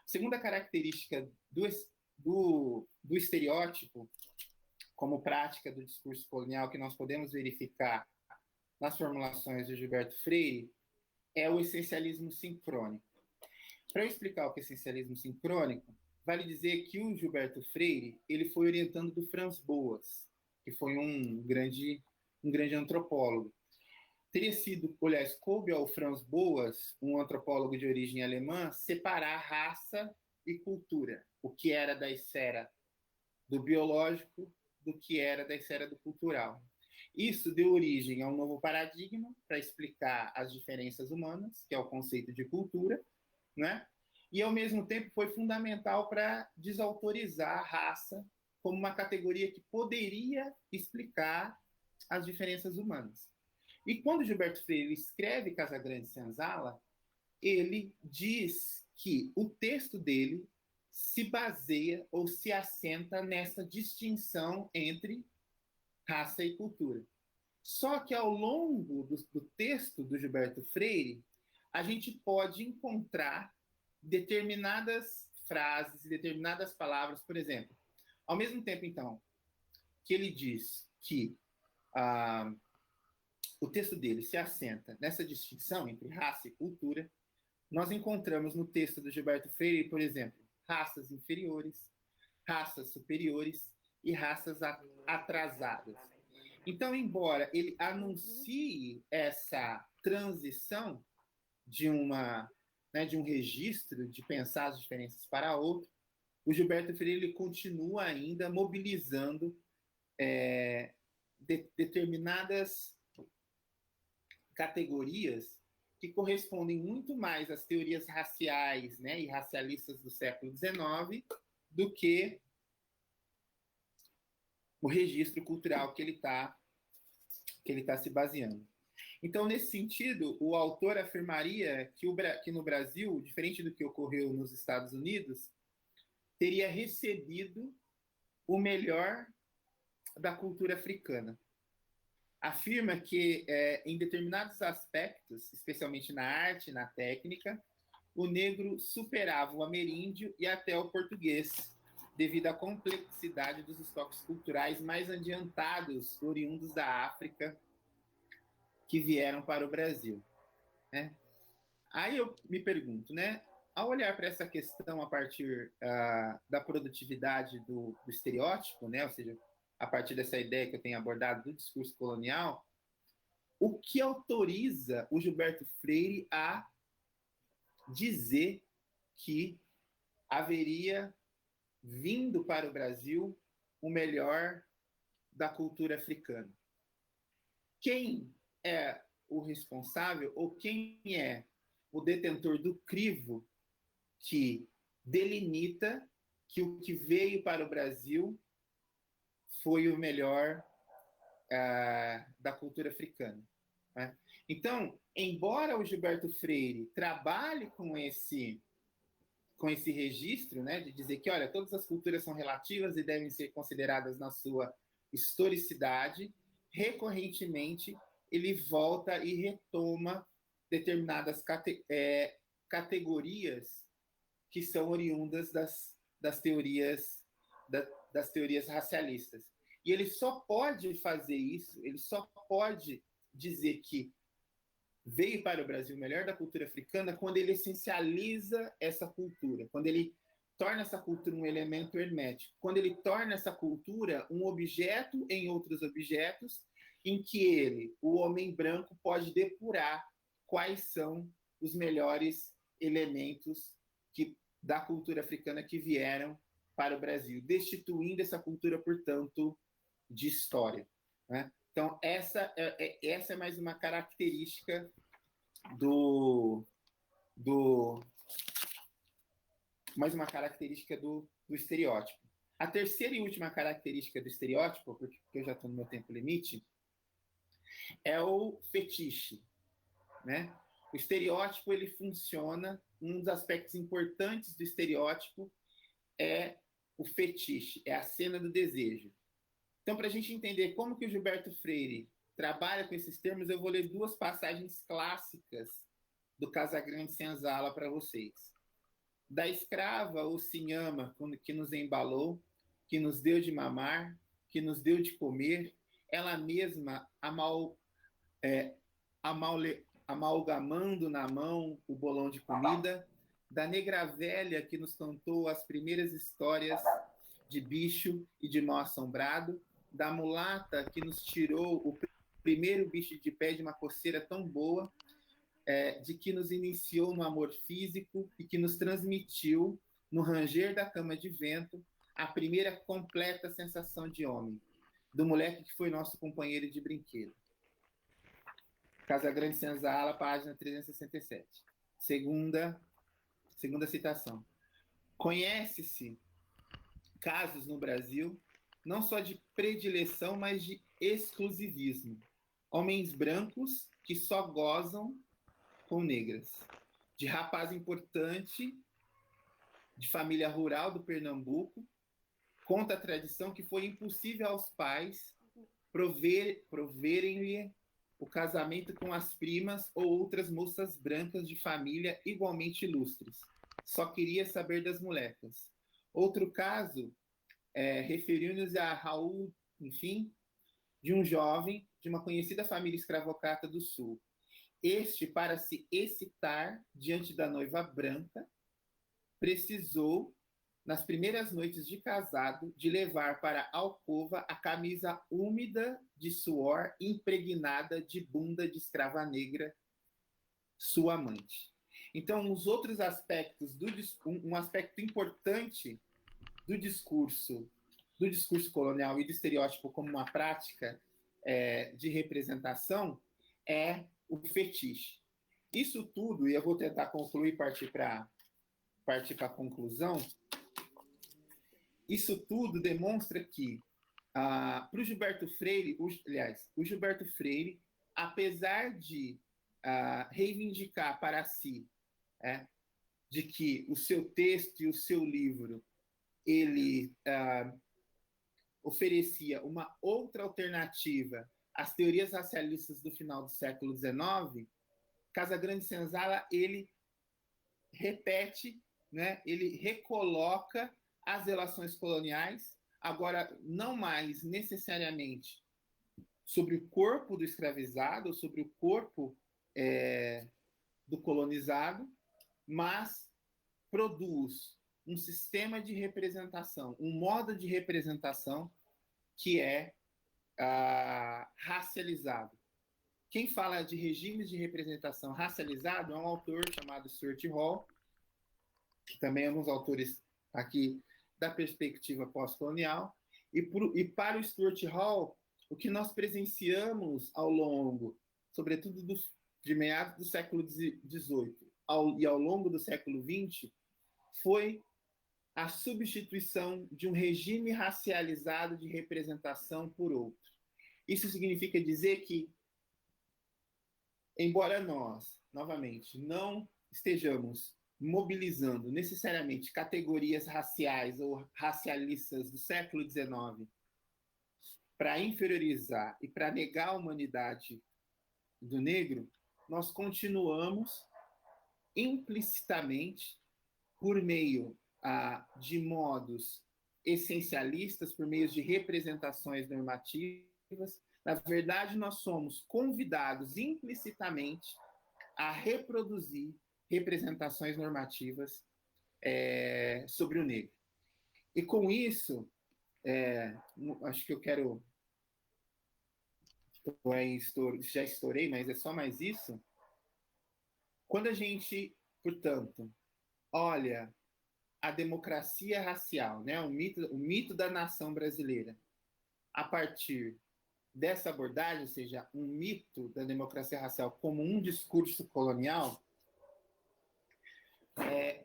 Segunda característica do estereótipo, como prática do discurso colonial, que nós podemos verificar nas formulações de Gilberto Freire, é o essencialismo sincrônico. Para eu explicar o que é essencialismo sincrônico, vale dizer que o Gilberto Freire ele foi orientando do Franz Boas, que foi um grande antropólogo. Teria sido, aliás, coube ao Franz Boas, um antropólogo de origem alemã, separar raça e cultura, o que era da esfera do biológico do que era da esfera do cultural. Isso deu origem a um novo paradigma para explicar as diferenças humanas, que é o conceito de cultura, né? E, ao mesmo tempo, foi fundamental para desautorizar a raça como uma categoria que poderia explicar as diferenças humanas. E quando Gilberto Freire escreve Casagrande Senzala, ele diz que o texto dele se baseia ou se assenta nessa distinção entre raça e cultura. Só que ao longo do texto do Gilberto Freire, a gente pode encontrar determinadas frases, determinadas palavras, por exemplo, ao mesmo tempo, então, que ele diz que o texto dele se assenta nessa distinção entre raça e cultura, nós encontramos no texto do Gilberto Freire, por exemplo, raças inferiores, raças superiores e raças atrasadas. Então, embora ele anuncie essa transição de um registro de pensar as diferenças para outro, o Gilberto Freire ele continua ainda mobilizando determinadas categorias que correspondem muito mais às teorias raciais, né, e racialistas do século XIX do que o registro cultural que ele está se baseando. Então, nesse sentido, o autor afirmaria que no Brasil, diferente do que ocorreu nos Estados Unidos, teria recebido o melhor da cultura africana. Afirma que, em determinados aspectos, especialmente na arte, na técnica, o negro superava o ameríndio e até o português, devido à complexidade dos estoques culturais mais adiantados, oriundos da África, que vieram para o Brasil. Né? Aí eu me pergunto, né, ao olhar para essa questão a partir da produtividade do estereótipo, né, ou seja, a partir dessa ideia que eu tenho abordado do discurso colonial, o que autoriza o Gilberto Freire a dizer que haveria vindo para o Brasil o melhor da cultura africana? Quem é o responsável ou quem é o detentor do crivo que delimita que o que veio para o Brasil foi o melhor da cultura africana. Né? Então, embora o Gilberto Freire trabalhe com esse registro, né, de dizer que, olha, todas as culturas são relativas e devem ser consideradas na sua historicidade, recorrentemente ele volta e retoma determinadas categorias que são oriundas das teorias racialistas. E ele só pode fazer isso, ele só pode dizer que veio para o Brasil o melhor da cultura africana quando ele essencializa essa cultura, quando ele torna essa cultura um elemento hermético, quando ele torna essa cultura um objeto em outros objetos, em que ele, o homem branco, pode depurar quais são os melhores elementos da cultura africana que vieram para o Brasil, destituindo essa cultura, portanto, de história. Né? Então, essa é mais uma característica do estereótipo. A terceira e última característica do estereótipo, porque eu já estou no meu tempo limite, é o fetiche. Né? O estereótipo ele funciona, um dos aspectos importantes do estereótipo é o fetiche, é a cena do desejo. Então, para a gente entender como que o Gilberto Freire trabalha com esses termos, eu vou ler 2 passagens clássicas do Casagrande Senzala para vocês. Da escrava o Sinhama, que nos embalou, que nos deu de mamar, que nos deu de comer, ela mesma amalgamando na mão o bolão de comida, da negra velha que nos contou as primeiras histórias de bicho e de nó assombrado, da mulata que nos tirou o primeiro bicho de pé de uma coceira tão boa, de que nos iniciou no amor físico e que nos transmitiu, no ranger da cama de vento, a primeira completa sensação de homem, do moleque que foi nosso companheiro de brinquedo. Casagrande Senzala, página 367. Segunda citação. Conhece-se casos no Brasil, não só de predileção, mas de exclusivismo. Homens brancos que só gozam com negras. De rapaz importante, de família rural do Pernambuco, conta a tradição que foi impossível aos pais proverem-lhe o casamento com as primas ou outras moças brancas de família igualmente ilustres. Só queria saber das molecas. Outro caso, referindo-nos a Raul, enfim, de um jovem de uma conhecida família escravocrata do Sul. Este, para se excitar diante da noiva branca, precisou, nas primeiras noites de casado, de levar para a alcova a camisa úmida de suor impregnada de bunda de escrava negra, sua amante. Então, os outros aspectos, um aspecto importante do discurso colonial e do estereótipo como uma prática de representação é o fetiche. Isso tudo, e eu vou tentar concluir, partir para a conclusão, isso tudo demonstra que, para o Gilberto Freire, o Gilberto Freire, apesar de reivindicar para si de que o seu texto e o seu livro ele oferecia uma outra alternativa às teorias racialistas do final do século XIX, Casagrande Senzala ele repete, né, ele recoloca as relações coloniais, agora não mais necessariamente sobre o corpo do escravizado, ou sobre o corpo do colonizado, mas produz um sistema de representação, um modo de representação que é racializado. Quem fala de regimes de representação racializado é um autor chamado Stuart Hall, que também é um dos autores aqui da perspectiva pós-colonial, e para o Stuart Hall, o que nós presenciamos ao longo, sobretudo de meados do século XVIII e ao longo do século XX foi a substituição de um regime racializado de representação por outro. Isso significa dizer que, embora nós, novamente, não estejamos mobilizando necessariamente categorias raciais ou racialistas do século XIX para inferiorizar e para negar a humanidade do negro, nós continuamos implicitamente, por meio de modos essencialistas, por meio de representações normativas, na verdade, nós somos convidados implicitamente a reproduzir representações normativas sobre o negro. E com isso, acho que eu quero... já estourei, mas é só mais isso. Quando a gente, portanto, olha a democracia racial, né, o mito da nação brasileira, a partir dessa abordagem, ou seja, um mito da democracia racial como um discurso colonial,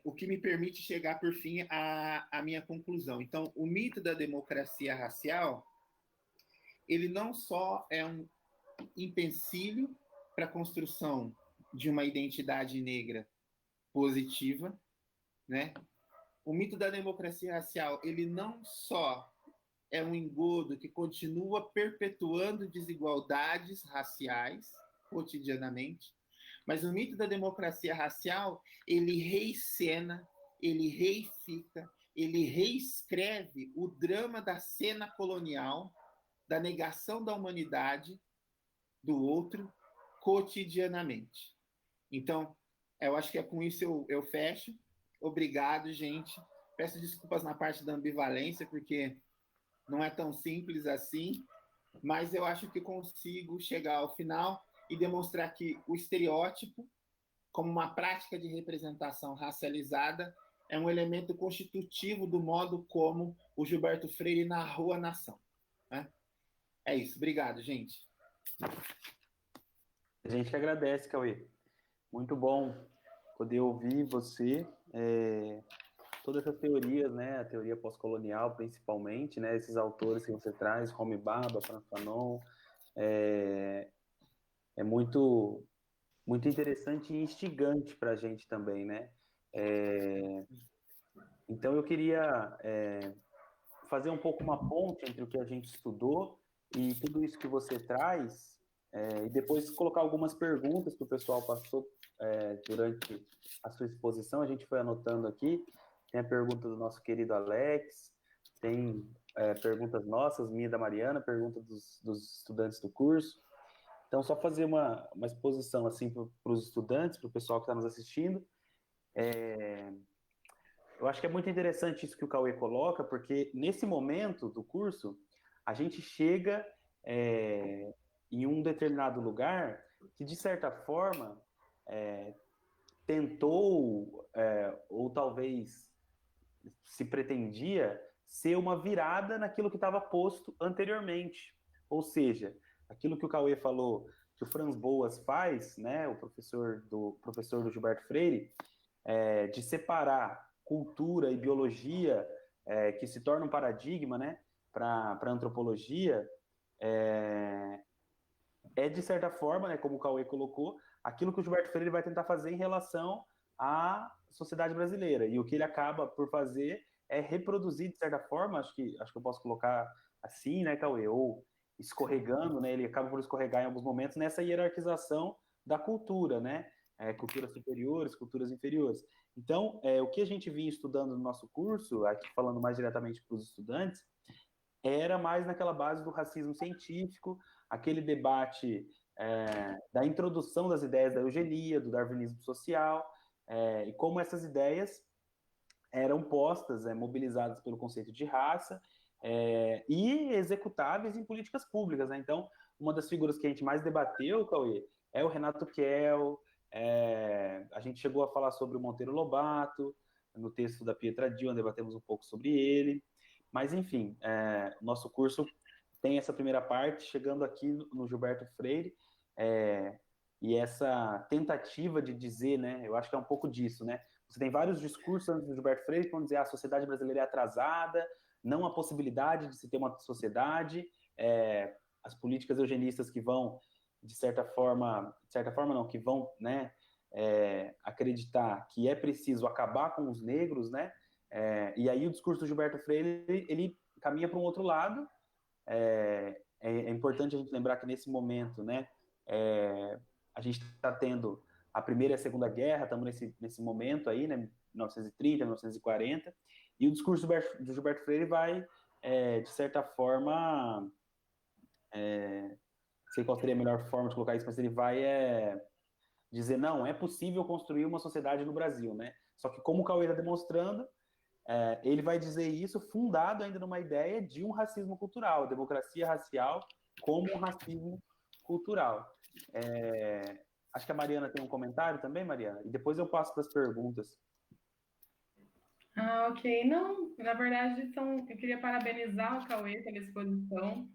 o que me permite chegar, por fim, à minha conclusão. Então, o mito da democracia racial, ele não só é um empecilho para a construção de uma identidade negra positiva, né? O mito da democracia racial, ele não só é um engodo que continua perpetuando desigualdades raciais cotidianamente, mas o mito da democracia racial, ele reicena, ele reifica, ele reescreve o drama da cena colonial, da negação da humanidade do outro cotidianamente. Então, eu acho que é com isso eu fecho. Obrigado, gente. Peço desculpas na parte da ambivalência, porque não é tão simples assim, mas eu acho que consigo chegar ao final e demonstrar que o estereótipo, como uma prática de representação racializada, é um elemento constitutivo do modo como o Gilberto Freire narrou a nação, né? É isso. Obrigado, gente. A gente que agradece, Cauê. Muito bom poder ouvir você, todas essas teorias, né, a teoria pós-colonial principalmente, né, esses autores que você traz, Homi Bhabha, Frantz Fanon, é muito, muito interessante e instigante para a gente também, né? Então eu queria fazer um pouco uma ponte entre o que a gente estudou e tudo isso que você traz, e depois colocar algumas perguntas que o pessoal passou durante a sua exposição. A gente foi anotando aqui. Tem a pergunta do nosso querido Alex, tem perguntas nossas, minha e da Mariana, pergunta dos estudantes do curso. Então, só fazer uma exposição assim para os estudantes, para o pessoal que está nos assistindo. Eu acho que é muito interessante isso que o Cauê coloca, porque nesse momento do curso, a gente chega em um determinado lugar que, de certa forma, tentou, ou talvez se pretendia ser uma virada naquilo que estava posto anteriormente. Ou seja, aquilo que o Cauê falou, que o Franz Boas faz, né, o professor do Gilberto Freire, de separar cultura e biologia, que se torna um paradigma, né, para a antropologia, de certa forma, né, como o Cauê colocou, aquilo que o Gilberto Freire vai tentar fazer em relação à sociedade brasileira. E o que ele acaba por fazer é reproduzir, de certa forma, acho que eu posso colocar assim, né, Cauê, ou escorregando, né, ele acaba por escorregar em alguns momentos nessa hierarquização da cultura, né, culturas superiores, culturas inferiores. Então, o que a gente vinha estudando no nosso curso, aqui falando mais diretamente para os estudantes, era mais naquela base do racismo científico, aquele debate da introdução das ideias da eugenia, do darwinismo social, e como essas ideias eram postas, mobilizadas pelo conceito de raça, e executáveis em políticas públicas, né? Então, uma das figuras que a gente mais debateu, Cauê, é o Renato Kell. A gente chegou a falar sobre o Monteiro Lobato, no texto da Pietra Dilma, debatemos um pouco sobre ele, mas enfim, nosso curso tem essa primeira parte, chegando aqui no Gilberto Freire, e essa tentativa de dizer, né, eu acho que é um pouco disso, né? Você tem vários discursos antes do Gilberto Freire que vão dizer a sociedade brasileira é atrasada, não há possibilidade de se ter uma sociedade, as políticas eugenistas que vão, de certa forma não, que vão, né, acreditar que é preciso acabar com os negros, né? E aí o discurso do Gilberto Freire, ele caminha para um outro lado. É importante a gente lembrar que nesse momento, né, a gente está tendo a Primeira e a Segunda Guerra, estamos nesse momento aí, né, 1930, 1940, e o discurso do Gilberto Freire vai, de certa forma, não sei qual seria a melhor forma de colocar isso, mas ele vai dizer, não, é possível construir uma sociedade no Brasil, né? Só que como o Cauê está demonstrando, ele vai dizer isso fundado ainda numa ideia de um racismo cultural, democracia racial como um racismo cultural. Acho que a Mariana tem um comentário também, Mariana, e depois eu passo para as perguntas. Ok. Não, na verdade, eu queria parabenizar o Cauê pela exposição.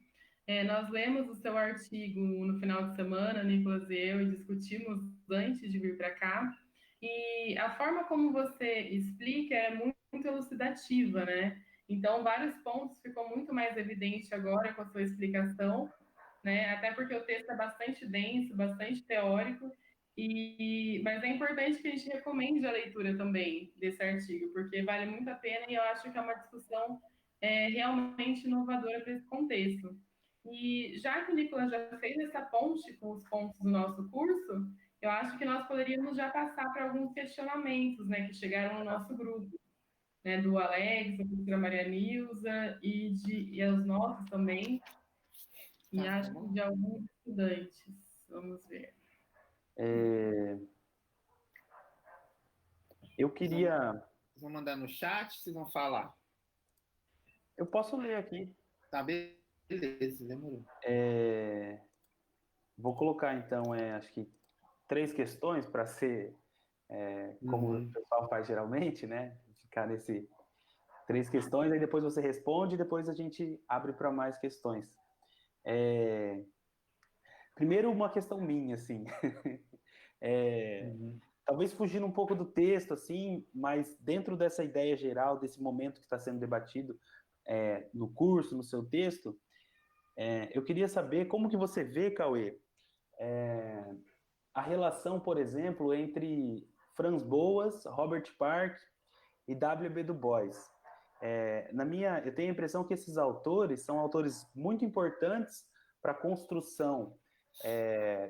Nós lemos o seu artigo no final de semana, Nicolas e eu, e discutimos antes de vir para cá. E a forma como você explica é muito elucidativa, né? Então, vários pontos ficou muito mais evidente agora com a sua explicação, né? Até porque o texto é bastante denso, bastante teórico, mas é importante que a gente recomende a leitura também desse artigo, porque vale muito a pena e eu acho que é uma discussão realmente inovadora para esse contexto. E já que o Nicolas já fez essa ponte com os pontos do nosso curso, eu acho que nós poderíamos já passar para alguns questionamentos, né, que chegaram no nosso grupo, né, do Alex, da professora Maria Nilza e aos nossos também, e acho que de alguns estudantes. Vamos ver. Eu queria... Vocês vão mandar no chat, vocês vão falar? Eu posso ler aqui. Tá, beleza, demorou. Vou colocar, então, acho que 3 questões para ser como o pessoal faz geralmente, né? Ficar nesse 3 questões, aí depois você responde e depois a gente abre para mais questões. Primeiro, uma questão minha, assim. Talvez fugindo um pouco do texto, assim, mas dentro dessa ideia geral, desse momento que está sendo debatido no curso, no seu texto, eu queria saber como que você vê, Cauê, a relação, por exemplo, entre Franz Boas, Robert Park e W.B. Du Bois. Eu tenho a impressão que esses autores são autores muito importantes para a construção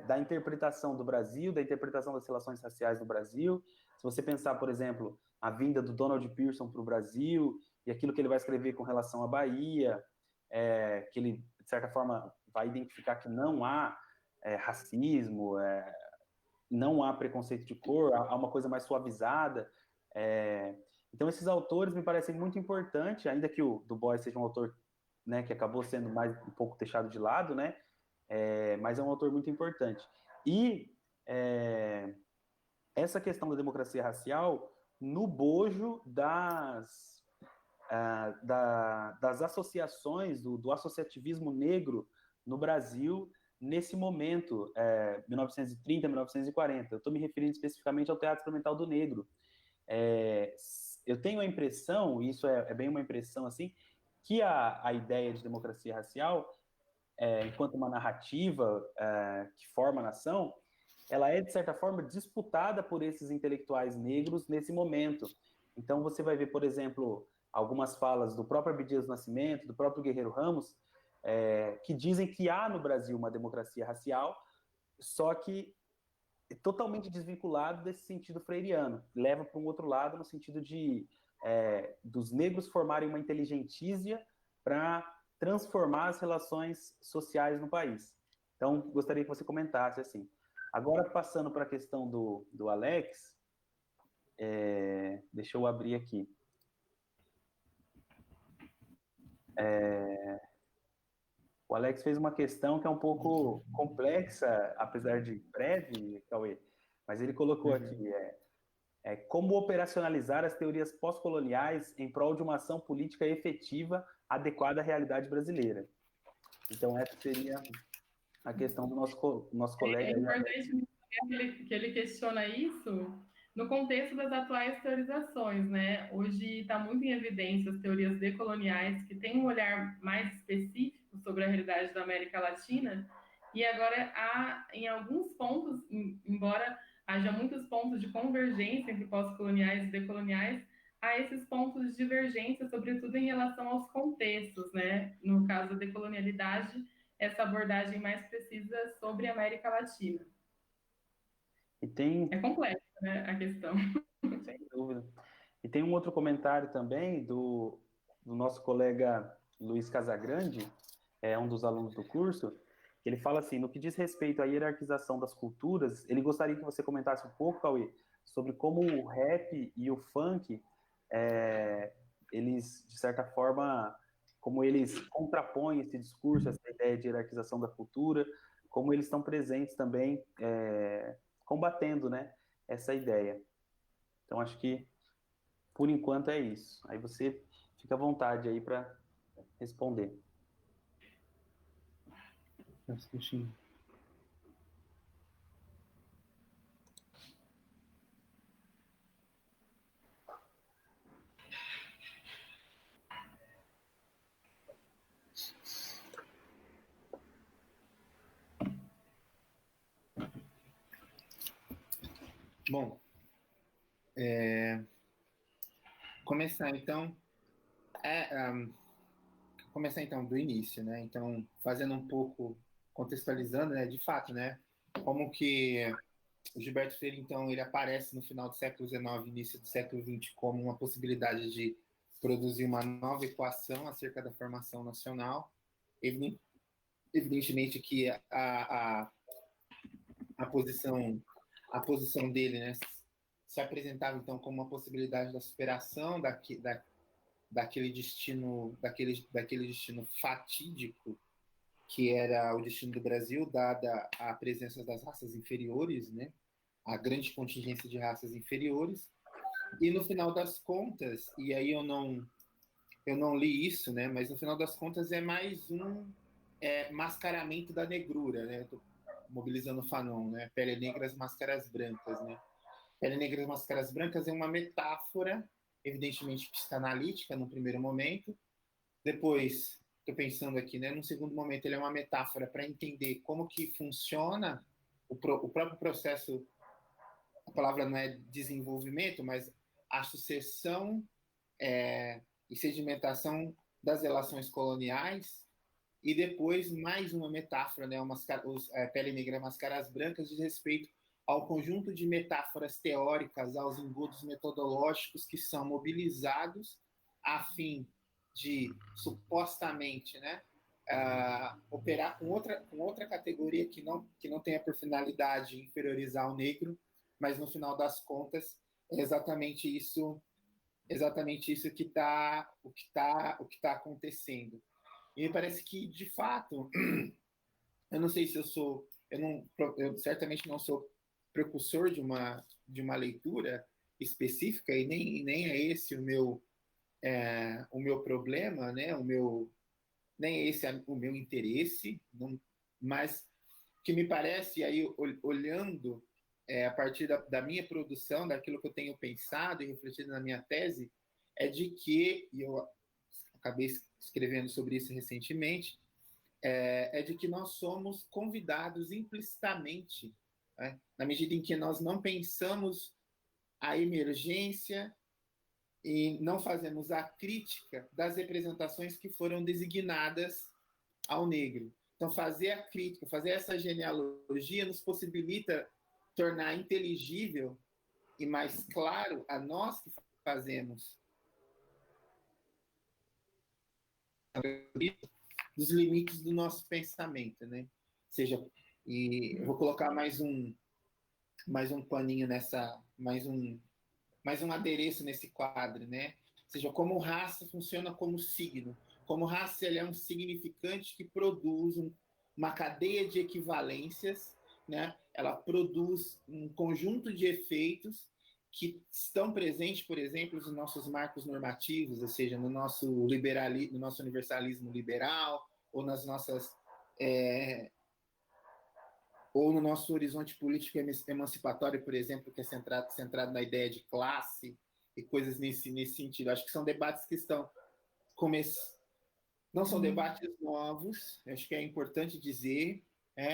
da interpretação do Brasil, da interpretação das relações raciais no Brasil. Se você pensar, por exemplo, a vinda do Donald Pearson para o Brasil e aquilo que ele vai escrever com relação à Bahia, que ele, de certa forma, vai identificar que não há racismo, não há preconceito de cor, há uma coisa mais suavizada. Então, esses autores me parecem muito importantes, ainda que o Du Bois seja um autor, né, que acabou sendo um pouco deixado de lado, né? Mas é um autor muito importante. E essa questão da democracia racial no bojo das associações, do associativismo negro no Brasil nesse momento, 1930, 1940. Eu estou me referindo especificamente ao Teatro Experimental do Negro. Eu tenho a impressão, e isso é bem uma impressão assim, que a ideia de democracia racial, enquanto uma narrativa que forma a nação, ela é, de certa forma, disputada por esses intelectuais negros nesse momento. Então, você vai ver, por exemplo, algumas falas do próprio Abdias do Nascimento, do próprio Guerreiro Ramos, que dizem que há no Brasil uma democracia racial, só que totalmente desvinculado desse sentido freiriano. Leva para um outro lado, no sentido dos negros formarem uma inteligentícia para transformar as relações sociais no país. Então, gostaria que você comentasse assim. Agora, passando para a questão do Alex, deixa eu abrir aqui. O Alex fez uma questão que é um pouco complexa, apesar de breve, Cauê, mas ele colocou aqui, como operacionalizar as teorias pós-coloniais em prol de uma ação política efetiva adequada à realidade brasileira. Então, essa seria a questão do nosso colega. É importante que ele questiona isso no contexto das atuais teorizações, né? Hoje está muito em evidência as teorias decoloniais, que têm um olhar mais específico sobre a realidade da América Latina, e agora há, em alguns pontos, embora haja muitos pontos de convergência entre pós-coloniais e decoloniais, há esses pontos de divergência, sobretudo em relação aos contextos, né? No caso da decolonialidade, essa abordagem mais precisa sobre a América Latina. E tem, É complexa, né, a questão. sem dúvida. E tem um outro comentário também do nosso colega Luiz Casagrande, um dos alunos do curso, que ele fala assim, no que diz respeito à hierarquização das culturas, ele gostaria que você comentasse um pouco, Cauê, sobre como o rap e o funk, eles, de certa forma, como eles contrapõem esse discurso, essa ideia de hierarquização da cultura, como eles estão presentes também, combatendo, né, essa ideia. Então, acho que, por enquanto, é isso. Aí você fica à vontade aí para responder. Bom, começar então do início, né? Então, fazendo um pouco, contextualizando, né? De fato, né? Como que o Gilberto Freire, então, ele aparece no final do século XIX, início do século XX, como uma possibilidade de produzir uma nova equação acerca da formação nacional. Evidentemente que a posição dele, né, se apresentava então como uma possibilidade da superação daquele destino fatídico que era o destino do Brasil, dada a presença das raças inferiores, né, a grande contingência de raças inferiores. E no final das contas, e aí eu não li isso, né, mas no final das contas é mais um mascaramento da negrura, né? Tô mobilizando o Fanon, né? Pele negra, máscaras brancas, né? Pele negra, máscaras brancas é uma metáfora, evidentemente psicanalítica no primeiro momento. Depois, estou pensando aqui, né? No segundo momento, ele é uma metáfora para entender como que funciona o próprio processo. A palavra não é desenvolvimento, mas a sucessão e sedimentação das relações coloniais. E depois, mais uma metáfora, né? Pele negra, máscaras brancas, diz respeito ao conjunto de metáforas teóricas, aos engodos metodológicos que são mobilizados a fim de, supostamente, né, operar com outra categoria que não tenha por finalidade inferiorizar o negro, mas, no final das contas, é exatamente isso que está acontecendo. E me parece que, de fato, eu não sei se eu certamente não sou precursor de uma leitura específica, e nem é esse o meu problema, né? Nem é esse o meu interesse, mas que me parece, aí, olhando a partir da minha produção, daquilo que eu tenho pensado e refletido na minha tese, é de que, e eu acabei escrevendo sobre isso recentemente, é de que nós somos convidados implicitamente, né, na medida em que nós não pensamos a emergência e não fazemos a crítica das representações que foram designadas ao negro. Então, fazer a crítica, fazer essa genealogia nos possibilita tornar inteligível e mais claro a nós que fazemos dos limites do nosso pensamento, né? Seja, e eu vou colocar mais um paninho mais um adereço nesse quadro, né? Ou seja, como raça funciona como signo. Como raça, ele é um significante que produz uma cadeia de equivalências, né? Ela produz um conjunto de efeitos que estão presentes, por exemplo, nos nossos marcos normativos, ou seja, no nosso universalismo liberal, ou nas nossas ou no nosso horizonte político emancipatório, por exemplo, que é centrado na ideia de classe e coisas nesse sentido. Acho que são debates que estão começando. Não são debates novos, acho que é importante dizer.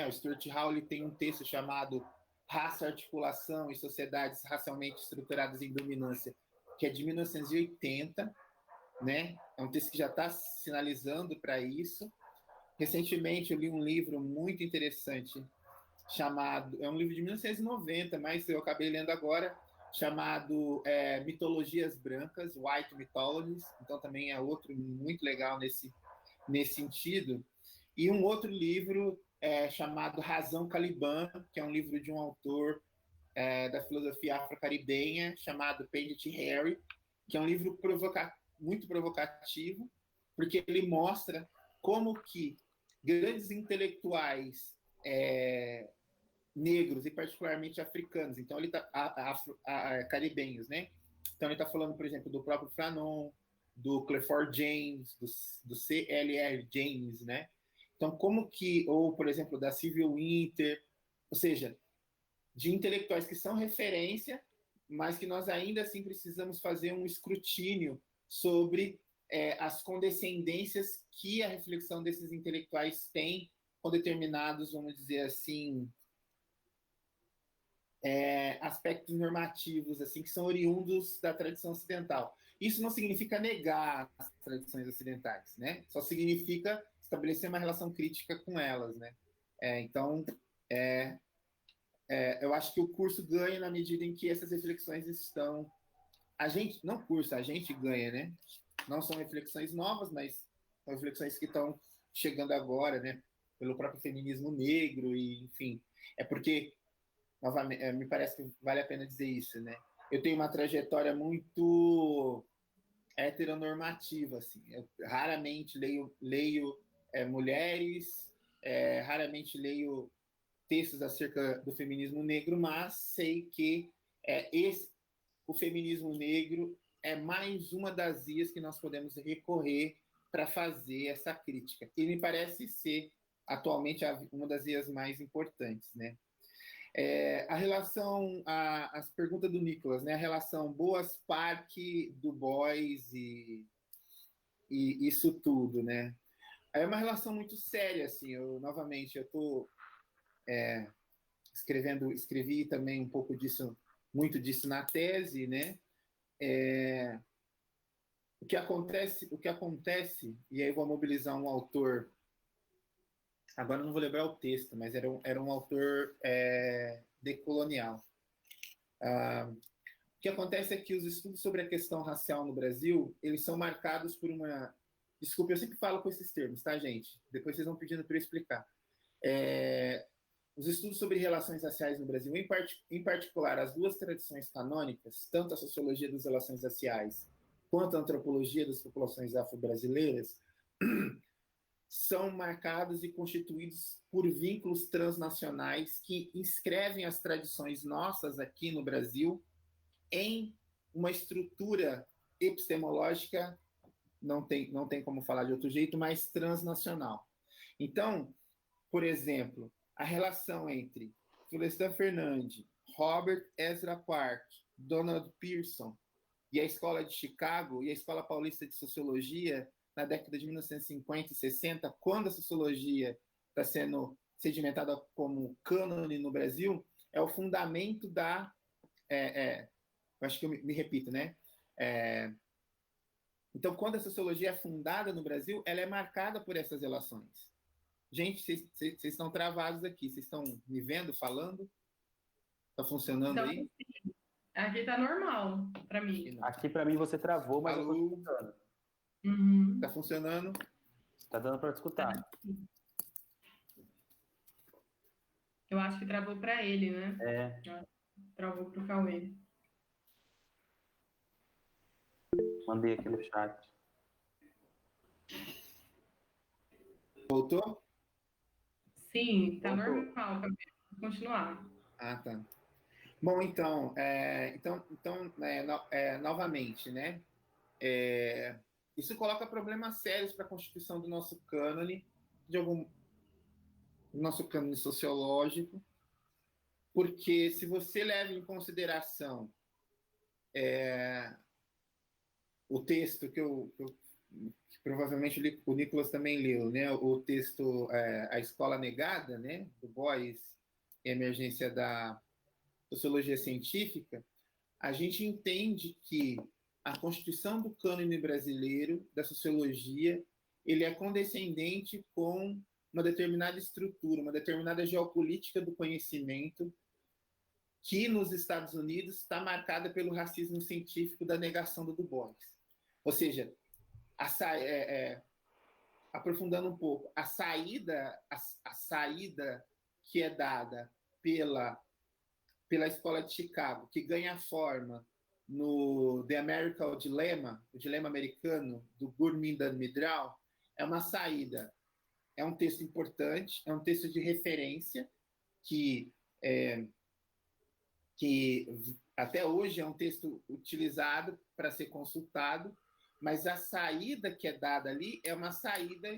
O Stuart Hall tem um texto chamado Raça, Articulação e Sociedades Racialmente Estruturadas em Dominância, que é de 1980, né? É um texto que já está sinalizando para isso. Recentemente eu li um livro muito interessante chamado, é um livro de 1990, mas eu acabei lendo agora, chamado Mitologias Brancas, White Mythologies, então também é outro muito legal nesse sentido. E um outro livro chamado Razão Caliban, que é um livro de um autor da filosofia afro-caribenha, chamado Pendleton Harry, que é um livro muito provocativo, porque ele mostra como que grandes intelectuais negros, e particularmente africanos, então ele tá, caribenhos, né? Então ele está falando, por exemplo, do próprio Fanon, do Clifford James, do C.L.R. James, né? Então, como que, ou, por exemplo, da Sylvia Wynter, ou seja, de intelectuais que são referência, mas que nós ainda assim precisamos fazer um escrutínio sobre as condescendências que a reflexão desses intelectuais tem com determinados, vamos dizer assim, aspectos normativos assim que são oriundos da tradição ocidental. Isso não significa negar as tradições ocidentais, né? Só significa estabelecer uma relação crítica com elas, né? Então, eu acho que o curso ganha na medida em que essas reflexões estão... A gente ganha, né? Não são reflexões novas, mas são reflexões que estão chegando agora, né? Pelo próprio feminismo negro, e enfim. É porque, novamente, me parece que vale a pena dizer isso, né? Eu tenho uma trajetória muito heteronormativa, assim. Eu raramente leio mulheres, raramente leio textos acerca do feminismo negro, mas sei que o feminismo negro é mais uma das vias que nós podemos recorrer para fazer essa crítica. E me parece ser, atualmente, uma das vias mais importantes, né? A relação, as perguntas do Nicolas, né? A relação Boas Park, Du Bois e isso tudo, né? É uma relação muito séria, assim. Novamente, eu estou escrevi também um pouco disso, muito disso na tese, né? O que acontece, e aí eu vou mobilizar um autor, agora não vou lembrar o texto, mas era um autor decolonial. O que acontece é que os estudos sobre a questão racial no Brasil, eles são marcados por uma... Desculpa, eu sempre falo com esses termos, tá, gente? Depois vocês vão pedindo para eu explicar. Os estudos sobre relações raciais no Brasil, em particular as duas tradições canônicas, tanto a sociologia das relações raciais quanto a antropologia das populações afro-brasileiras, são marcados e constituídos por vínculos transnacionais que inscrevem as tradições nossas aqui no Brasil em uma estrutura epistemológica, não tem como falar de outro jeito, mas transnacional. Então, por exemplo, a relação entre Florestan Fernandes, Robert Ezra Park, Donald Pearson e a Escola de Chicago e a Escola Paulista de Sociologia na década de 1950 e 60, quando a sociologia está sendo sedimentada como cânone no Brasil, é o fundamento da... acho que eu me repito, né? Então, quando a sociologia é fundada no Brasil, ela é marcada por essas relações. Gente, vocês estão travados aqui. Vocês estão me vendo, falando? Está funcionando Então, aí? aqui está normal para mim. Aqui para mim você travou, mas eu estou escutando. Uhum. Tá funcionando? Tá dando para escutar. Eu acho que travou para ele, né? Travou para o Cauê. Mandei aqui no chat. Voltou? Sim, tá Voltou. normal, Cauê. Vou continuar. Ah, tá. Bom, então, novamente, né? Isso coloca problemas sérios para a constituição do nosso cânone, do nosso cânone sociológico, porque se você leva em consideração o texto que provavelmente o Nicolas também leu, né? O texto A Escola Negada, né? Du Bois, Emergência da Sociologia Científica, a gente entende que a constituição do cânone brasileiro da sociologia ele é condescendente com uma determinada estrutura, uma determinada geopolítica do conhecimento que nos Estados Unidos está marcada pelo racismo científico da negação do Du Bois. Ou seja, aprofundando um pouco, a saída que é dada pela Escola de Chicago, que ganha forma no The American Dilemma, o dilema americano, do Gurminder Midral, é uma saída, é um texto importante, é um texto de referência, que até hoje é um texto utilizado para ser consultado, mas a saída que é dada ali é uma saída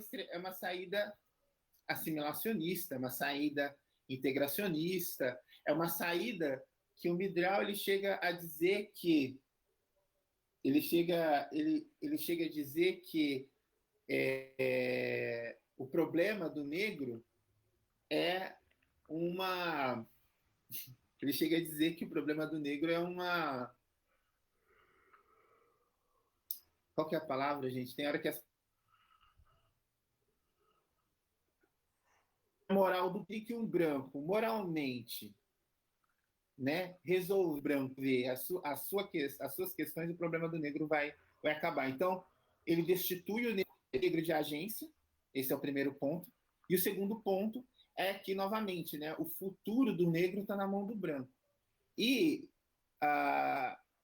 assimilacionista, é uma saída integracionista, é uma saída que o Midral ele chega a dizer que o problema do negro é uma ele chega a dizer que o problema do negro é uma qual que é a palavra, gente? Tem hora que moral do que um branco moralmente, né, resolve branco ver as suas questões, o problema do negro vai acabar. Então, ele destitui o negro de agência, esse é o primeiro ponto. E o segundo ponto é que, novamente, né, o futuro do negro está na mão do branco. E,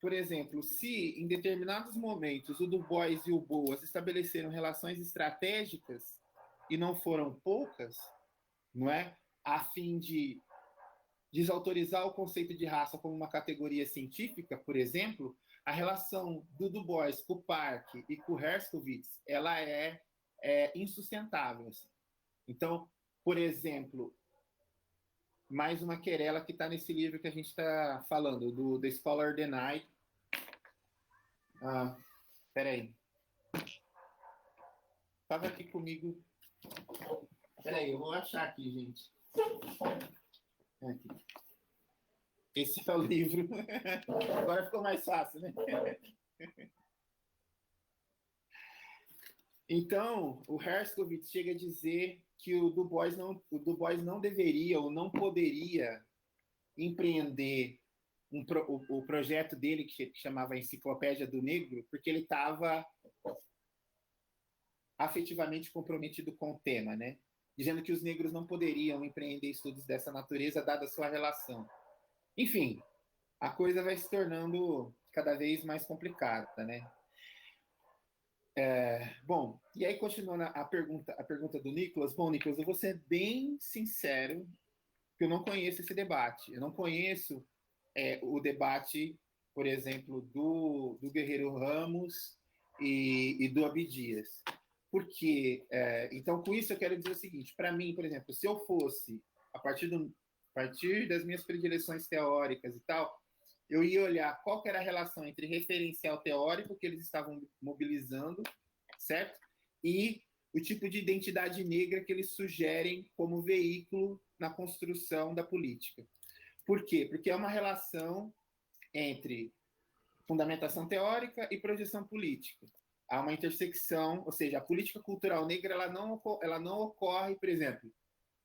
por exemplo, se em determinados momentos o Du Bois e o Boas estabeleceram relações estratégicas, e não foram poucas, não é? A fim de desautorizar o conceito de raça como uma categoria científica, por exemplo, a relação do Du Bois com o Park e com o Herskovits, ela é insustentável. Assim. Então, por exemplo, mais uma querela que está nesse livro que a gente está falando, do The Scholar Denied. Peraí. Estava aqui comigo. Peraí, eu vou achar aqui, gente. Aqui. Esse é o livro. Agora ficou mais fácil, né? Então, o Herskovits chega a dizer que o Du Bois não deveria ou não poderia empreender o projeto dele, que chamava Enciclopédia do Negro, porque ele estava afetivamente comprometido com o tema, né? Dizendo que os negros não poderiam empreender estudos dessa natureza, dada a sua relação. Enfim, a coisa vai se tornando cada vez mais complicada, né? Bom, e aí continuando a pergunta do Nicolas. Bom, Nicolas, eu vou ser bem sincero que eu não conheço esse debate. Eu não conheço o debate, por exemplo, do Guerreiro Ramos e do Abdias. Porque, então, com isso eu quero dizer o seguinte, para mim, por exemplo, se eu fosse, a partir das minhas predileções teóricas e tal, eu ia olhar qual que era a relação entre referencial teórico que eles estavam mobilizando, certo? E o tipo de identidade negra que eles sugerem como veículo na construção da política. Por quê? Porque é uma relação entre fundamentação teórica e projeção política. Há uma intersecção, ou seja, a política cultural negra ela não ocorre, por exemplo,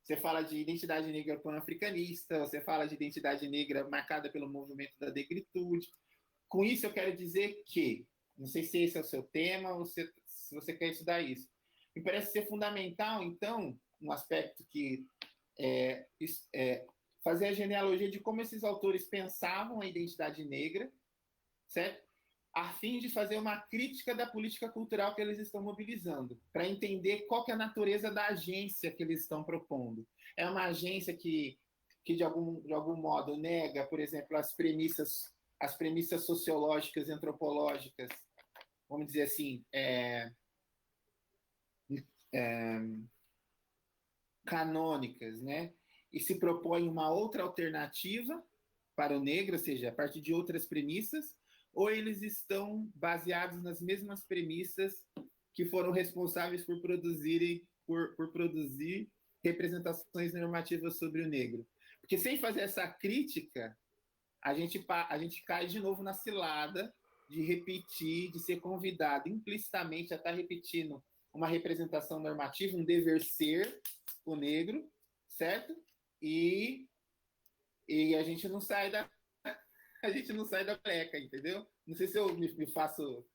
você fala de identidade negra pan-africanista, você fala de identidade negra marcada pelo movimento da negritude. Com isso, eu quero dizer que, não sei se esse é o seu tema ou se você quer estudar isso, me parece ser fundamental, então, um aspecto que fazer a genealogia de como esses autores pensavam a identidade negra, certo? A fim de fazer uma crítica da política cultural que eles estão mobilizando, para entender qual que é a natureza da agência que eles estão propondo. É uma agência que de algum modo nega, por exemplo, as premissas sociológicas e antropológicas, vamos dizer assim, canônicas, né? e se propõem uma outra alternativa para o negro, ou seja, a partir de outras premissas, ou eles estão baseados nas mesmas premissas que foram responsáveis por produzir representações normativas sobre o negro. Porque sem fazer essa crítica, a gente cai de novo na cilada de repetir, de ser convidado implicitamente a estar repetindo uma representação normativa, um dever ser o negro, certo? E a gente não sai da pleca, entendeu? Não sei se eu me faço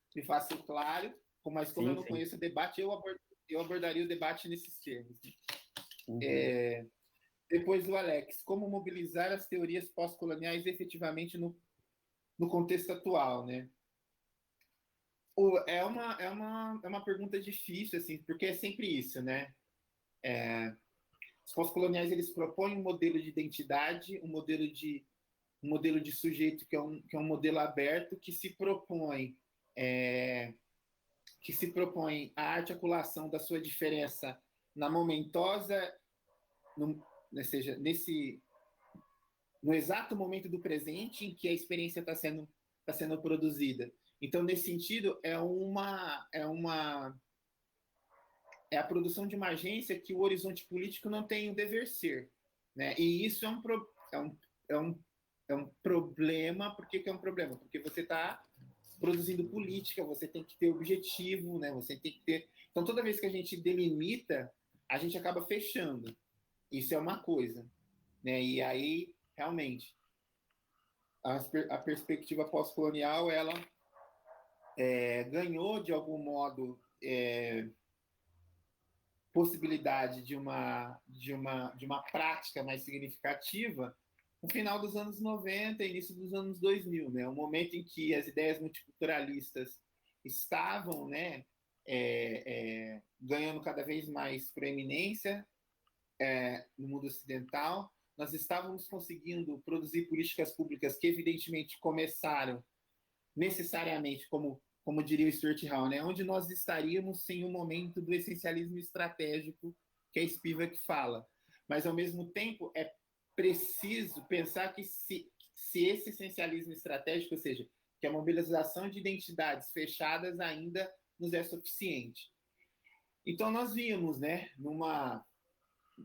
claro, mas como eu não conheço o debate, eu abordaria o debate nesses termos. Depois do Alex, como mobilizar as teorias pós-coloniais efetivamente no contexto atual, né? É uma pergunta difícil, assim, porque é sempre isso, né? Os pós-coloniais, eles propõem um modelo de identidade, um modelo de sujeito que é um modelo aberto, que se propõe a articulação da sua diferença na momentosa, ou seja, no exato momento do presente em que a experiência está sendo produzida. Então, nesse sentido, é a produção de uma agência que o horizonte político não tem o dever ser, né? E isso é um problema. Por que é um problema? Porque você está produzindo política, você tem que ter objetivo, né? Você tem que ter. Então, toda vez que a gente delimita, a gente acaba fechando. Isso é uma coisa, né? E aí, realmente, a perspectiva pós-colonial, ela ganhou, de algum modo, possibilidade de uma prática mais significativa no final dos anos 90 e início dos anos 2000, né? Um momento em que as ideias multiculturalistas estavam, né, ganhando cada vez mais proeminência no mundo ocidental. Nós estávamos conseguindo produzir políticas públicas que, evidentemente, começaram necessariamente, como diria o Stuart Hall, né? Onde nós estaríamos sem o momento do essencialismo estratégico que a Spivak fala. Mas, ao mesmo tempo, é preciso pensar que se esse essencialismo estratégico, ou seja, que a mobilização de identidades fechadas ainda nos é suficiente. Então, nós vimos, né,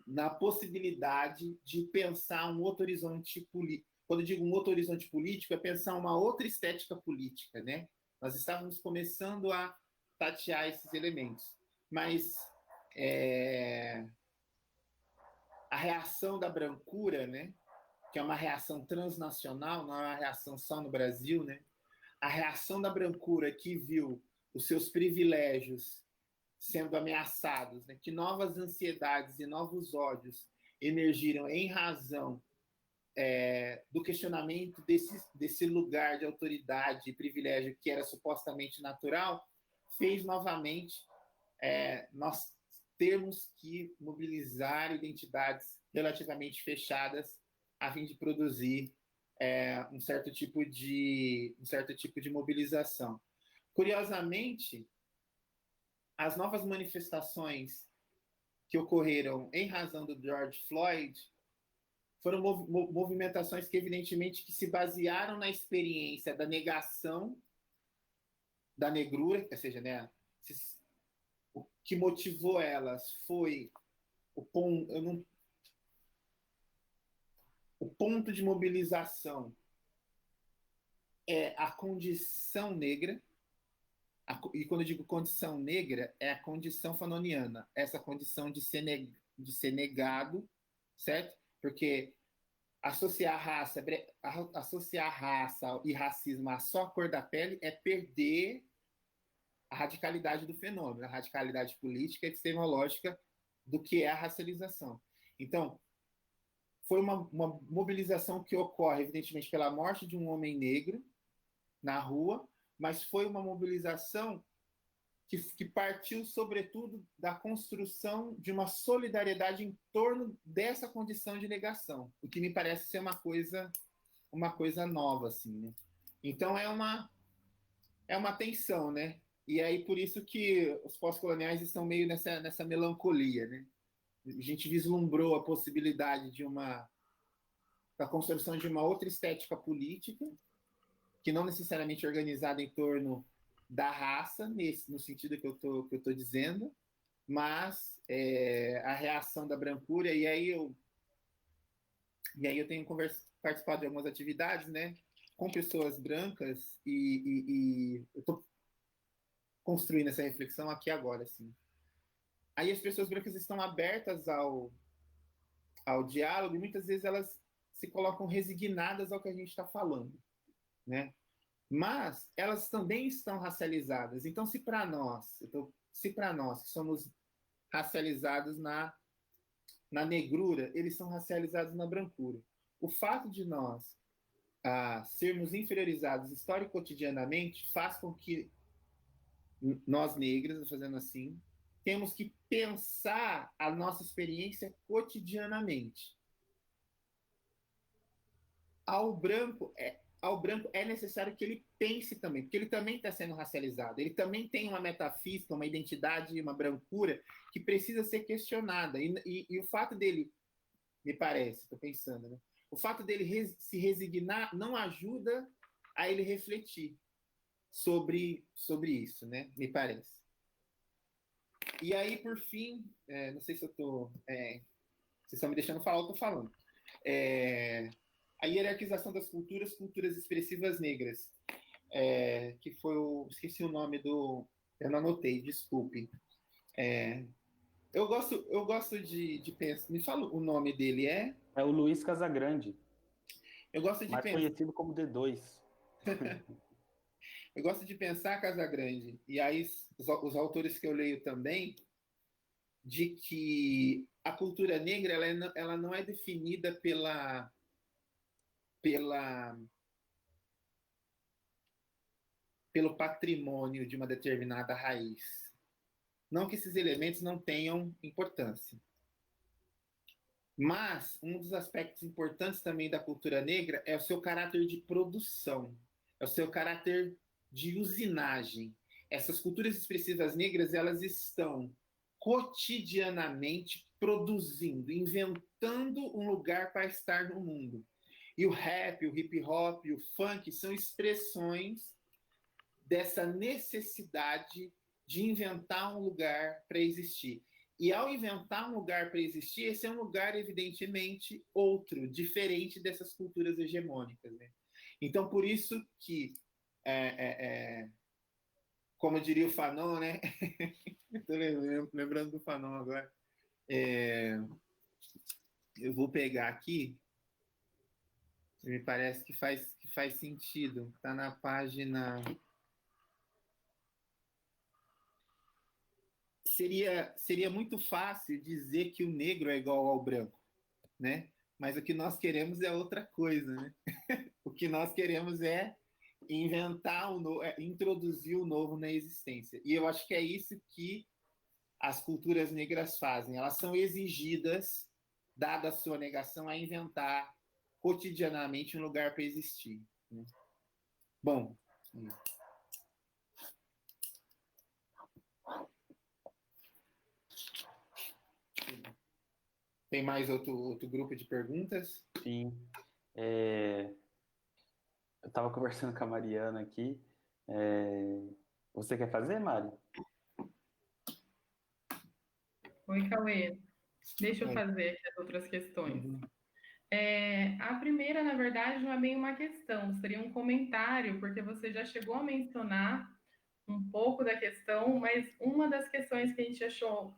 na possibilidade de pensar um outro horizonte político. Quando eu digo um outro horizonte político, é pensar uma outra estética política, né? Nós estávamos começando a tatear esses elementos. Mas a reação da brancura, né, que é uma reação transnacional, não é uma reação só no Brasil, né? A reação da brancura que viu os seus privilégios sendo ameaçados, né? Que novas ansiedades e novos ódios emergiram em razão do questionamento desse lugar de autoridade e privilégio que era supostamente natural, fez novamente nós termos que mobilizar identidades relativamente fechadas a fim de produzir um certo tipo de mobilização. Curiosamente, as novas manifestações que ocorreram em razão do George Floyd foram movimentações que, evidentemente, que se basearam na experiência da negação da negrura, ou seja, né, o que motivou elas foi o ponto de mobilização é a condição negra, e quando eu digo condição negra, é a condição fanoniana, essa condição de ser negado, certo? Porque associar raça e racismo à só cor da pele é perder a radicalidade do fenômeno, a radicalidade política e epistemológica do que é a racialização. Então, foi uma mobilização que ocorre, evidentemente, pela morte de um homem negro na rua, mas foi uma mobilização que partiu, sobretudo, da construção de uma solidariedade em torno dessa condição de negação, o que me parece ser uma coisa nova, assim, né? Então, é uma tensão, né? E aí, por isso que os pós-coloniais estão meio nessa melancolia, né? a gente vislumbrou a possibilidade da construção de uma outra estética política, que não necessariamente organizada em torno da raça, no sentido que eu tô dizendo, mas a reação da brancura, e aí eu tenho participado de algumas atividades, né, com pessoas brancas, e eu estou construindo essa reflexão aqui agora, assim. Aí as pessoas brancas estão abertas ao diálogo, e muitas vezes elas se colocam resignadas ao que a gente está falando, né? Mas elas também estão racializadas. Então, se para nós que somos racializados na negrura, eles são racializados na brancura. O fato de nós sermos inferiorizados histórico cotidianamente faz com que nós negros, fazendo assim, temos que pensar a nossa experiência cotidianamente. Ao branco é necessário que ele pense também, porque ele também está sendo racializado, ele também tem uma metafísica, uma identidade, uma brancura que precisa ser questionada. E o fato dele, me parece, estou pensando, né? O fato dele se resignar não ajuda a ele refletir sobre isso, né? Me parece. E aí, por fim, não sei se eu estou... vocês estão me deixando falar, eu estou falando. A hierarquização das culturas expressivas negras, que foi esqueci o nome eu não anotei, desculpe. Eu gosto de pensar... Me fala o nome dele, É o Luiz Casagrande. Eu gosto de mais conhecido como D2. Eu gosto de pensar, Casagrande, e aí os autores que eu leio também, de que a cultura negra ela não é definida pelo patrimônio de uma determinada raiz. Não que esses elementos não tenham importância. Mas um dos aspectos importantes também da cultura negra é o seu caráter de produção, é o seu caráter de usinagem. Essas culturas expressivas negras, elas estão cotidianamente produzindo, inventando um lugar para estar no mundo. E o rap, o hip hop, o funk são expressões dessa necessidade de inventar um lugar para existir. E ao inventar um lugar para existir, esse é um lugar, evidentemente, outro, diferente dessas culturas hegemônicas, né? Então, por isso que, como diria o Fanon, né? Estou lembrando do Fanon agora. Eu vou pegar aqui, me parece que faz sentido. Está na página... Seria muito fácil dizer que o negro é igual ao branco, né? Mas o que nós queremos é outra coisa, né? O que nós queremos é inventar introduzir o novo na existência. E eu acho que é isso que as culturas negras fazem. Elas são exigidas, dada a sua negação, a inventar cotidianamente um lugar para existir, né? Bom... Tem mais outro grupo de perguntas? Sim. Eu estava conversando com a Mariana aqui. Você quer fazer, Mari? Oi, Cauê. Deixa eu fazer aqui as outras questões. A primeira, na verdade, não é bem uma questão, seria um comentário, porque você já chegou a mencionar um pouco da questão, mas uma das questões que a gente achou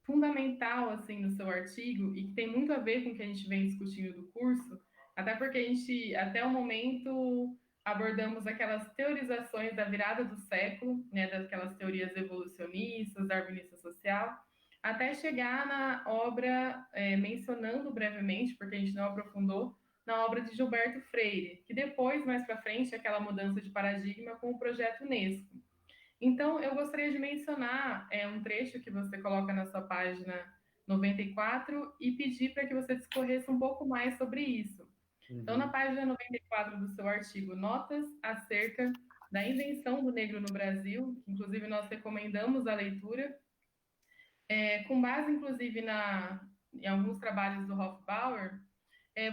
fundamental assim no seu artigo e que tem muito a ver com o que a gente vem discutindo do curso, até porque a gente até o momento abordamos aquelas teorizações da virada do século, né, daquelas teorias evolucionistas, darwinista social, até chegar na obra, mencionando brevemente, porque a gente não aprofundou, na obra de Gilberto Freire, que depois, mais para frente, aquela mudança de paradigma com o projeto Unesco. Então, eu gostaria de mencionar um trecho que você coloca na sua página 94 e pedir para que você discorresse um pouco mais sobre isso. Então, na página 94 do seu artigo, Notas acerca da invenção do negro no Brasil, que inclusive nós recomendamos a leitura, Com base, inclusive, em alguns trabalhos do Hofbauer,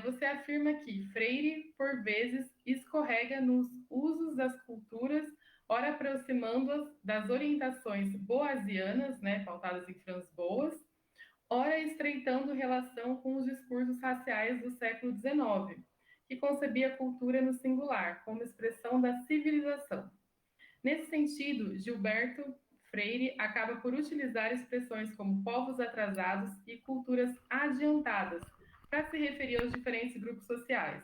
você afirma que Freire, por vezes, escorrega nos usos das culturas, ora aproximando-as das orientações boasianas, né, pautadas em Franz Boas, ora estreitando relação com os discursos raciais do século XIX, que concebia a cultura no singular, como expressão da civilização. Nesse sentido, Gilberto Freire acaba por utilizar expressões como povos atrasados e culturas adiantadas para se referir aos diferentes grupos sociais,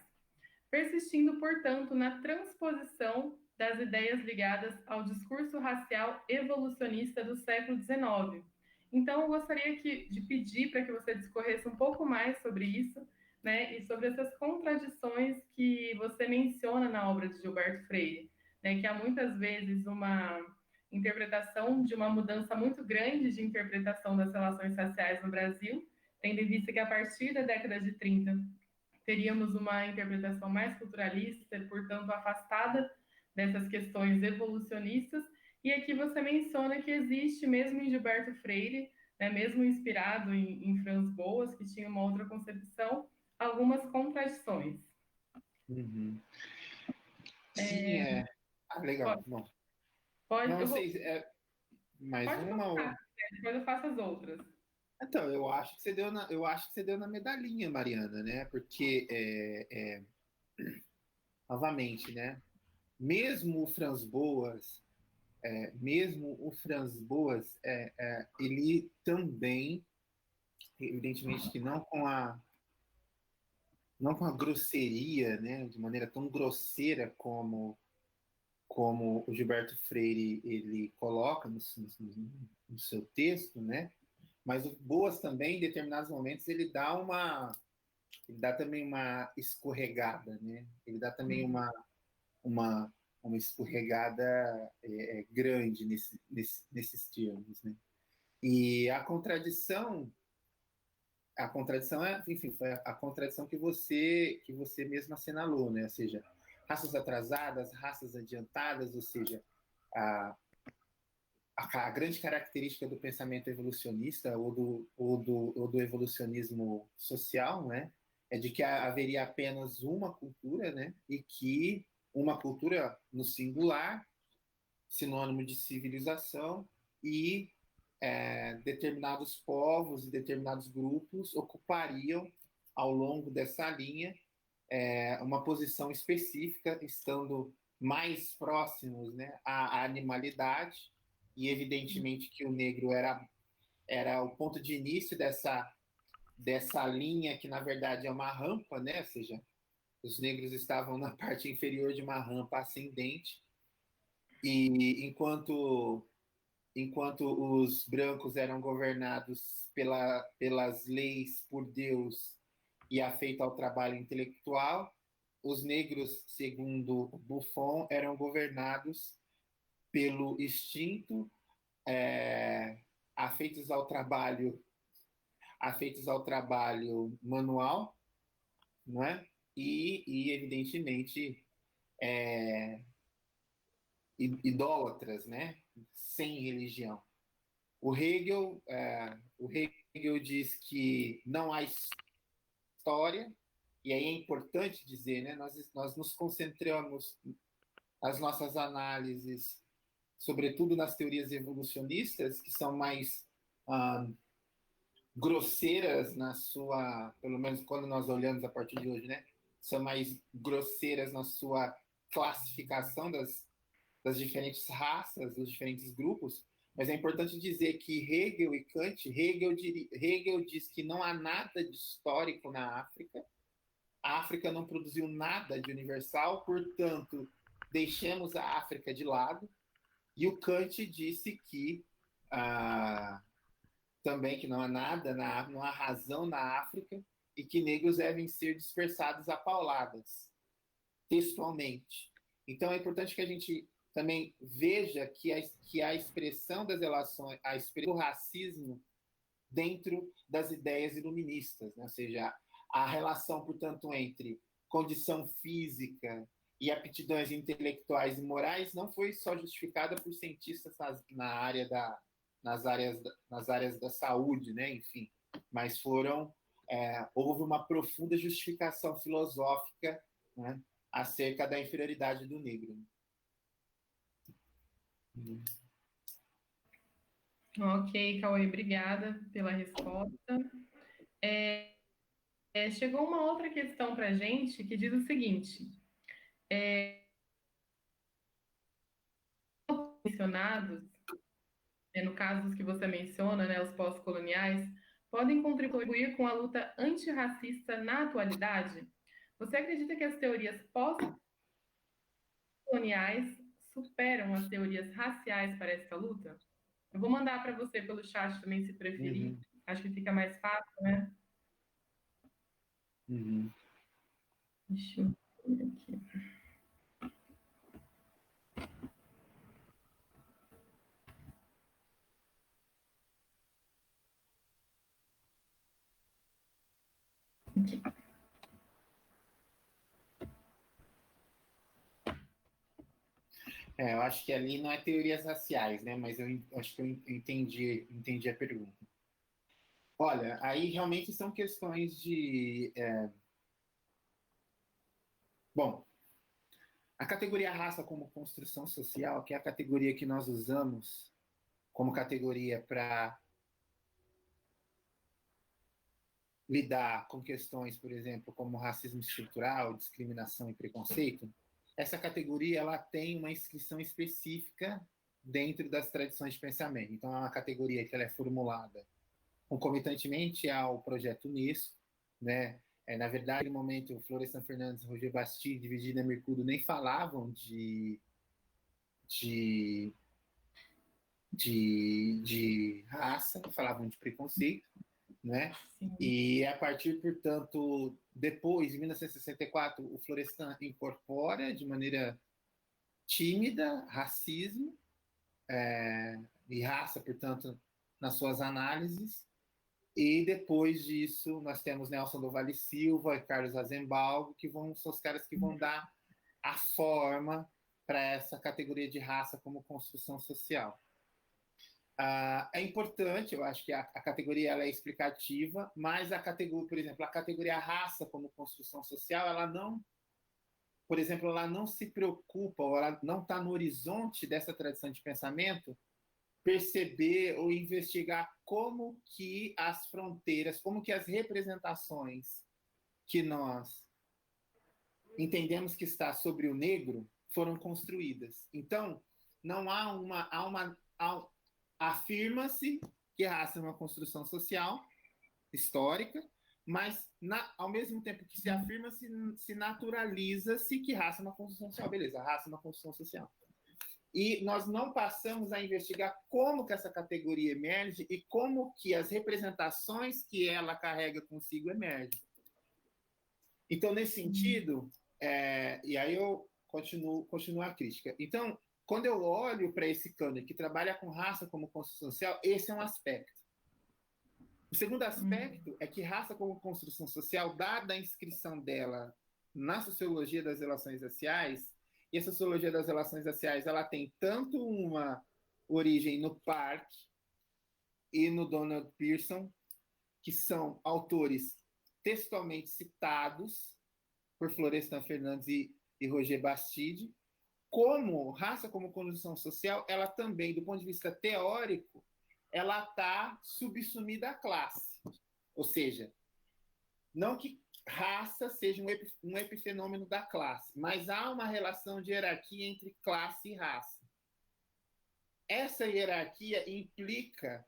persistindo, portanto, na transposição das ideias ligadas ao discurso racial evolucionista do século XIX. Então, eu gostaria de pedir para que você discorresse um pouco mais sobre isso, né, e sobre essas contradições que você menciona na obra de Gilberto Freire, né, que há muitas vezes uma interpretação de uma mudança muito grande de interpretação das relações raciais no Brasil, tendo em vista que a partir da década de 30 teríamos uma interpretação mais culturalista, portanto afastada dessas questões evolucionistas. E aqui você menciona que existe, mesmo em Gilberto Freire, né, mesmo inspirado em Franz Boas, que tinha uma outra concepção, algumas contradições. Uhum. Sim, legal. Bom, Pode, não sei, mais pode uma colocar, ou... depois eu faço as outras. Então, eu acho que você deu na medalhinha, Mariana, né? Porque, novamente, né? Mesmo o Franz Boas, ele também, evidentemente que não com a grosseria, né? De maneira tão grosseira como o Gilberto Freire ele coloca no seu texto, né? Mas o Boas também, em determinados momentos, ele dá também uma escorregada, né? Ele dá também uma escorregada grande nesses termos, né? E a contradição enfim, foi a contradição que você mesmo assinalou, né? Ou seja, raças atrasadas, raças adiantadas, ou seja, a grande característica do pensamento evolucionista ou do evolucionismo social, né, é de que haveria apenas uma cultura, né, e que uma cultura no singular, sinônimo de civilização, e determinados povos e determinados grupos ocupariam ao longo dessa linha uma posição específica, estando mais próximos, né, à animalidade, e evidentemente que o negro era o ponto de início dessa linha que na verdade é uma rampa, né? Ou seja, os negros estavam na parte inferior de uma rampa ascendente, e enquanto os brancos eram governados pelas leis por Deus e afeito ao trabalho intelectual, os negros, segundo Buffon, eram governados pelo instinto, afeitos ao trabalho manual, não é? E evidentemente idólatras, né? Sem religião. O Hegel diz que não há história, e aí é importante dizer, né? Nós nos concentramos as nossas análises, sobretudo nas teorias evolucionistas, que são mais grosseiras pelo menos quando nós olhamos a partir de hoje, né? São mais grosseiras na sua classificação das diferentes raças, dos diferentes grupos, mas é importante dizer que Hegel e Kant, Hegel diz que não há nada de histórico na África, a África não produziu nada de universal, portanto, deixamos a África de lado, e o Kant disse que também que não há nada, não há razão na África, e que negros devem ser dispersados a pauladas, textualmente. Então é importante que a gente também veja que a expressão das relações, a expressão do racismo dentro das ideias iluministas, né? Ou seja, a relação, portanto, entre condição física e aptidões intelectuais e morais não foi só justificada por cientistas na área nas áreas da saúde, né? Enfim, mas houve uma profunda justificação filosófica, né, acerca da inferioridade do negro. Ok, Cauê, obrigada pela resposta. Chegou uma outra questão para a gente que diz o seguinte: mencionados, no caso dos que você menciona, né, os pós-coloniais, podem contribuir com a luta antirracista na atualidade? Você acredita que as teorias pós-coloniais superam as teorias raciais para essa luta? Eu vou mandar para você pelo chat também, se preferir. Uhum. Acho que fica mais fácil, né? Uhum. Deixa eu ver aqui. Eu acho que ali não é teorias raciais, né? Mas eu acho que eu entendi a pergunta. Olha, aí realmente são questões de... Bom, a categoria raça como construção social, que é a categoria que nós usamos como categoria para lidar com questões, por exemplo, como racismo estrutural, discriminação e preconceito, essa categoria ela tem uma inscrição específica dentro das tradições de pensamento. Então, é uma categoria que ela é formulada concomitantemente ao projeto Unesco, né? Na verdade, no momento, Florestan Fernandes, Roger Bastide, Virginia Mercado nem falavam de raça, falavam de preconceito, né? E a partir, portanto, depois, em 1964, o Florestan incorpora de maneira tímida racismo e raça, portanto, nas suas análises. E depois disso, nós temos Nelson do Vale Silva e Carlos Azenbalgo, que são os caras que vão dar a forma para essa categoria de raça como construção social. É importante, eu acho que a categoria ela é explicativa, mas a categoria, por exemplo, a categoria raça como construção social, ela não, por exemplo, ela não se preocupa, ou ela não está no horizonte dessa tradição de pensamento, perceber ou investigar como que as fronteiras, como que as representações que nós entendemos que está sobre o negro foram construídas. Então, não afirma-se que a raça é uma construção social, histórica, mas ao mesmo tempo que se afirma, se naturaliza-se que raça é uma construção social. Beleza, a raça é uma construção social. E nós não passamos a investigar como que essa categoria emerge e como que as representações que ela carrega consigo emergem. Então, nesse sentido, e aí eu continuo a crítica. Então, quando eu olho para esse cânone que trabalha com raça como construção social, esse é um aspecto. O segundo aspecto é que raça como construção social, dada a inscrição dela na sociologia das relações raciais, e a sociologia das relações raciais ela tem tanto uma origem no Park e no Donald Pearson, que são autores textualmente citados por Florestan Fernandes e Roger Bastide, como raça como construção social, ela também, do ponto de vista teórico, ela está subsumida à classe. Ou seja, não que raça seja um epifenômeno da classe, mas há uma relação de hierarquia entre classe e raça. Essa hierarquia implica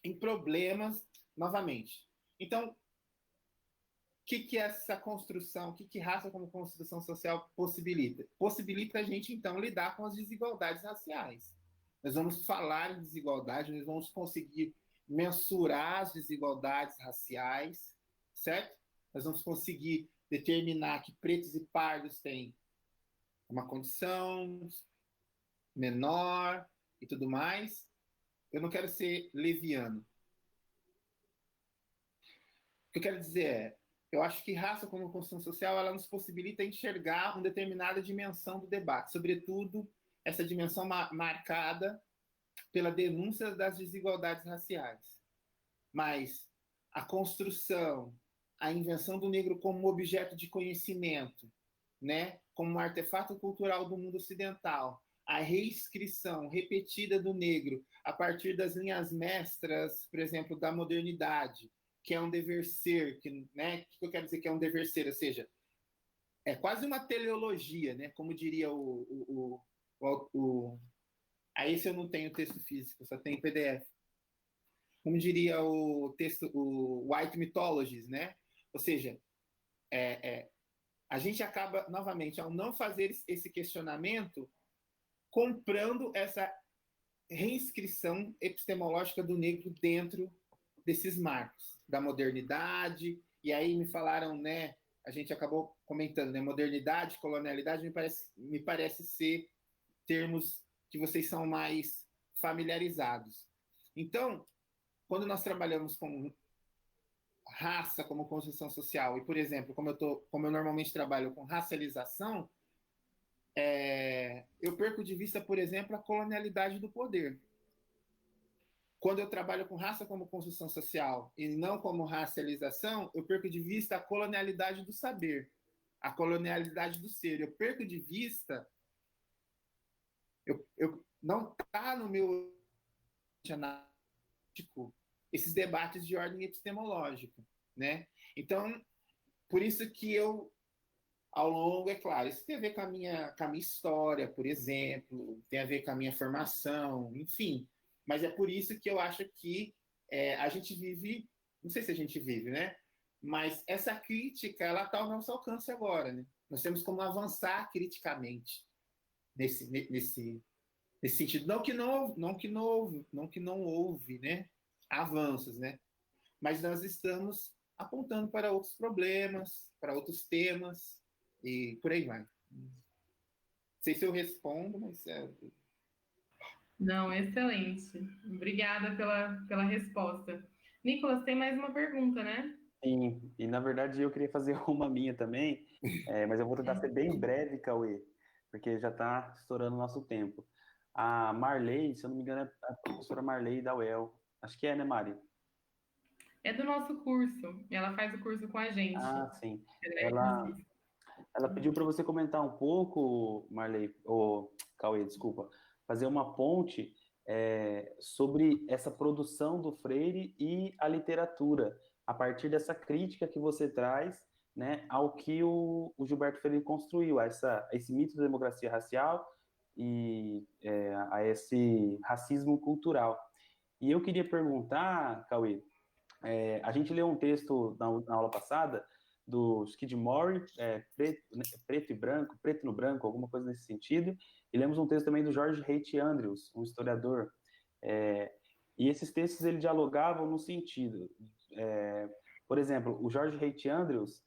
em problemas, novamente. Então, o que essa construção, o que raça como construção social possibilita? Possibilita a gente, então, lidar com as desigualdades raciais. Nós vamos falar em desigualdade, nós vamos conseguir mensurar as desigualdades raciais, certo? Nós vamos conseguir determinar que pretos e pardos têm uma condição menor e tudo mais. Eu não quero ser leviano. O que eu quero dizer é, eu acho que raça como construção social, ela nos possibilita enxergar uma determinada dimensão do debate, sobretudo essa dimensão marcada pela denúncia das desigualdades raciais. Mas a construção, a invenção do negro como objeto de conhecimento, né, como um artefato cultural do mundo ocidental, a reescrição repetida do negro a partir das linhas mestras, por exemplo, da modernidade, que é um dever ser, que, né, o que eu quero dizer que é um dever ser, ou seja, é quase uma teleologia, né, como diria aí esse eu não tenho texto físico, só tenho PDF. Como diria o texto, o White Mythologies, né? Ou seja, a gente acaba, novamente, ao não fazer esse questionamento, comprando essa reinscrição epistemológica do negro dentro desses marcos da modernidade. E aí me falaram, né? A gente acabou comentando, né? Modernidade, colonialidade, me parece ser termos que vocês são mais familiarizados. Então, quando nós trabalhamos com raça como construção social, e, por exemplo, como eu normalmente trabalho com racialização, eu perco de vista, por exemplo, a colonialidade do poder. Quando eu trabalho com raça como construção social e não como racialização, eu perco de vista a colonialidade do saber, a colonialidade do ser. Eu perco de vista, não está no meu analítico esses debates de ordem epistemológica, né? Então, por isso que eu, ao longo, é claro, isso tem a ver com a minha história, por exemplo, tem a ver com a minha formação, enfim. Mas é por isso que eu acho que a gente vive, não sei se a gente vive, né? Mas essa crítica, ela está ao nosso alcance agora, né? Nós temos como avançar criticamente nesse sentido. Não que não houve, né? Avanços, né? Mas nós estamos apontando para outros problemas, para outros temas, e por aí vai. Não sei se eu respondo, mas Não, excelente. Obrigada pela resposta. Nicolas, tem mais uma pergunta, né? Sim, e na verdade eu queria fazer uma minha também, mas eu vou tentar ser bem breve, Cauê, porque já está estourando o nosso tempo. A Marley, se eu não me engano, é a professora Marley da UEL. Acho que é, né, Mari? É do nosso curso. Ela faz o curso com a gente. Ah, sim. Ela é Ela, cursista. ela pediu para você comentar um pouco, Marley, ou Cauê, desculpa, fazer uma ponte sobre essa produção do Freire e a literatura, a partir dessa crítica que você traz, né, ao que o Gilberto Freire construiu, a esse mito da democracia racial e a esse racismo cultural. E eu queria perguntar, Cauê, a gente leu um texto na aula passada do Skidmore, preto e branco, preto no branco, alguma coisa nesse sentido. E lemos um texto também do George H. Andrews, um historiador. E esses textos ele dialogavam no sentido, por exemplo, o George H. Andrews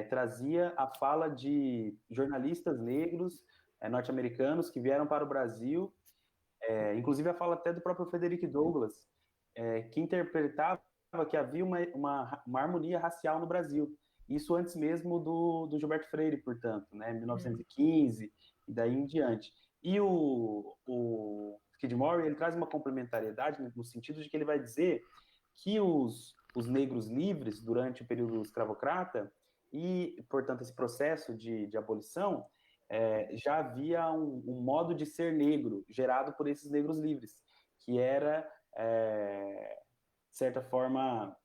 trazia a fala de jornalistas negros norte-americanos que vieram para o Brasil, inclusive a fala até do próprio Frederick Douglass, que interpretava que havia uma harmonia racial no Brasil. Isso antes mesmo do Gilberto Freire, portanto, né, 1915 e daí em diante. E o Skidmore ele traz uma complementariedade no sentido de que ele vai dizer que os negros livres durante o período escravocrata e, portanto, esse processo de abolição, já havia um modo de ser negro gerado por esses negros livres, que era, de certa forma,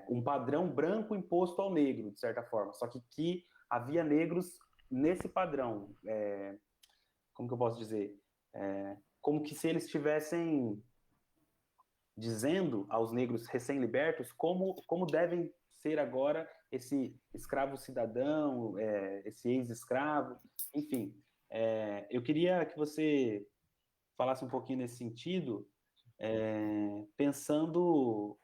um padrão branco imposto ao negro, de certa forma, só que havia negros nesse padrão, como que eu posso dizer? Como que se eles estivessem dizendo aos negros recém-libertos como devem ser agora esse escravo cidadão, esse ex-escravo, enfim. Eu queria que você falasse um pouquinho nesse sentido, pensando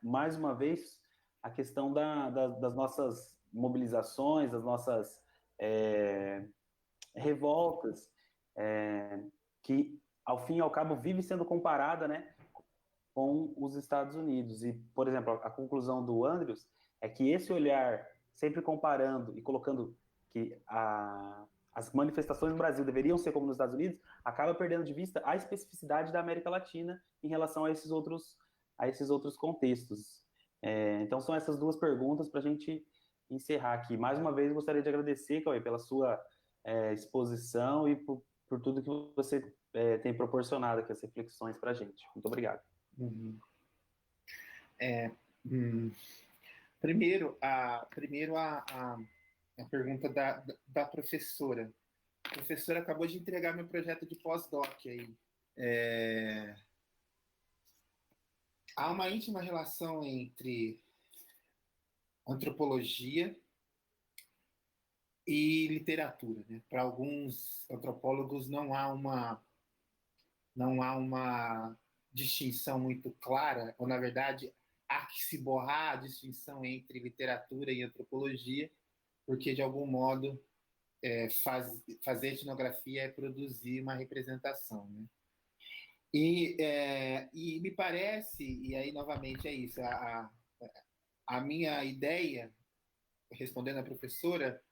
mais uma vez a questão das nossas mobilizações, das nossas revoltas, que ao fim e ao cabo vive sendo comparada, né, com os Estados Unidos. E, por exemplo, a conclusão do Andrews é que esse olhar, sempre comparando e colocando que as manifestações no Brasil deveriam ser como nos Estados Unidos, acaba perdendo de vista a especificidade da América Latina em relação a esses outros contextos. Então, são essas duas perguntas para a gente encerrar aqui. Mais uma vez, gostaria de agradecer, Cauê, pela sua exposição e por tudo que você tem proporcionado aqui, as reflexões para a gente. Muito obrigado. Uhum. Primeiro, a pergunta da professora. A professora acabou de entregar meu projeto de pós-doc aí. Há uma íntima relação entre antropologia e literatura, né? Para alguns antropólogos não há uma distinção muito clara, ou na verdade há que se borrar a distinção entre literatura e antropologia, porque de algum modo fazer etnografia é produzir uma representação, né? E me parece, e aí novamente é isso, a minha ideia, respondendo à professora,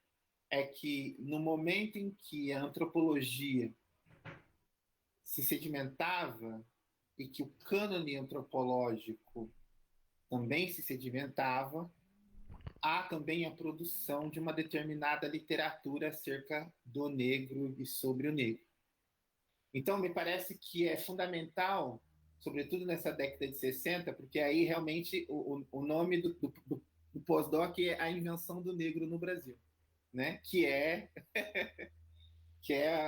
é que no momento em que a antropologia se sedimentava e que o cânone antropológico também se sedimentava, há também a produção de uma determinada literatura acerca do negro e sobre o negro. Então, me parece que é fundamental, sobretudo nessa década de 60, porque aí realmente o nome do pós-doc é A Invenção do Negro no Brasil, né? que é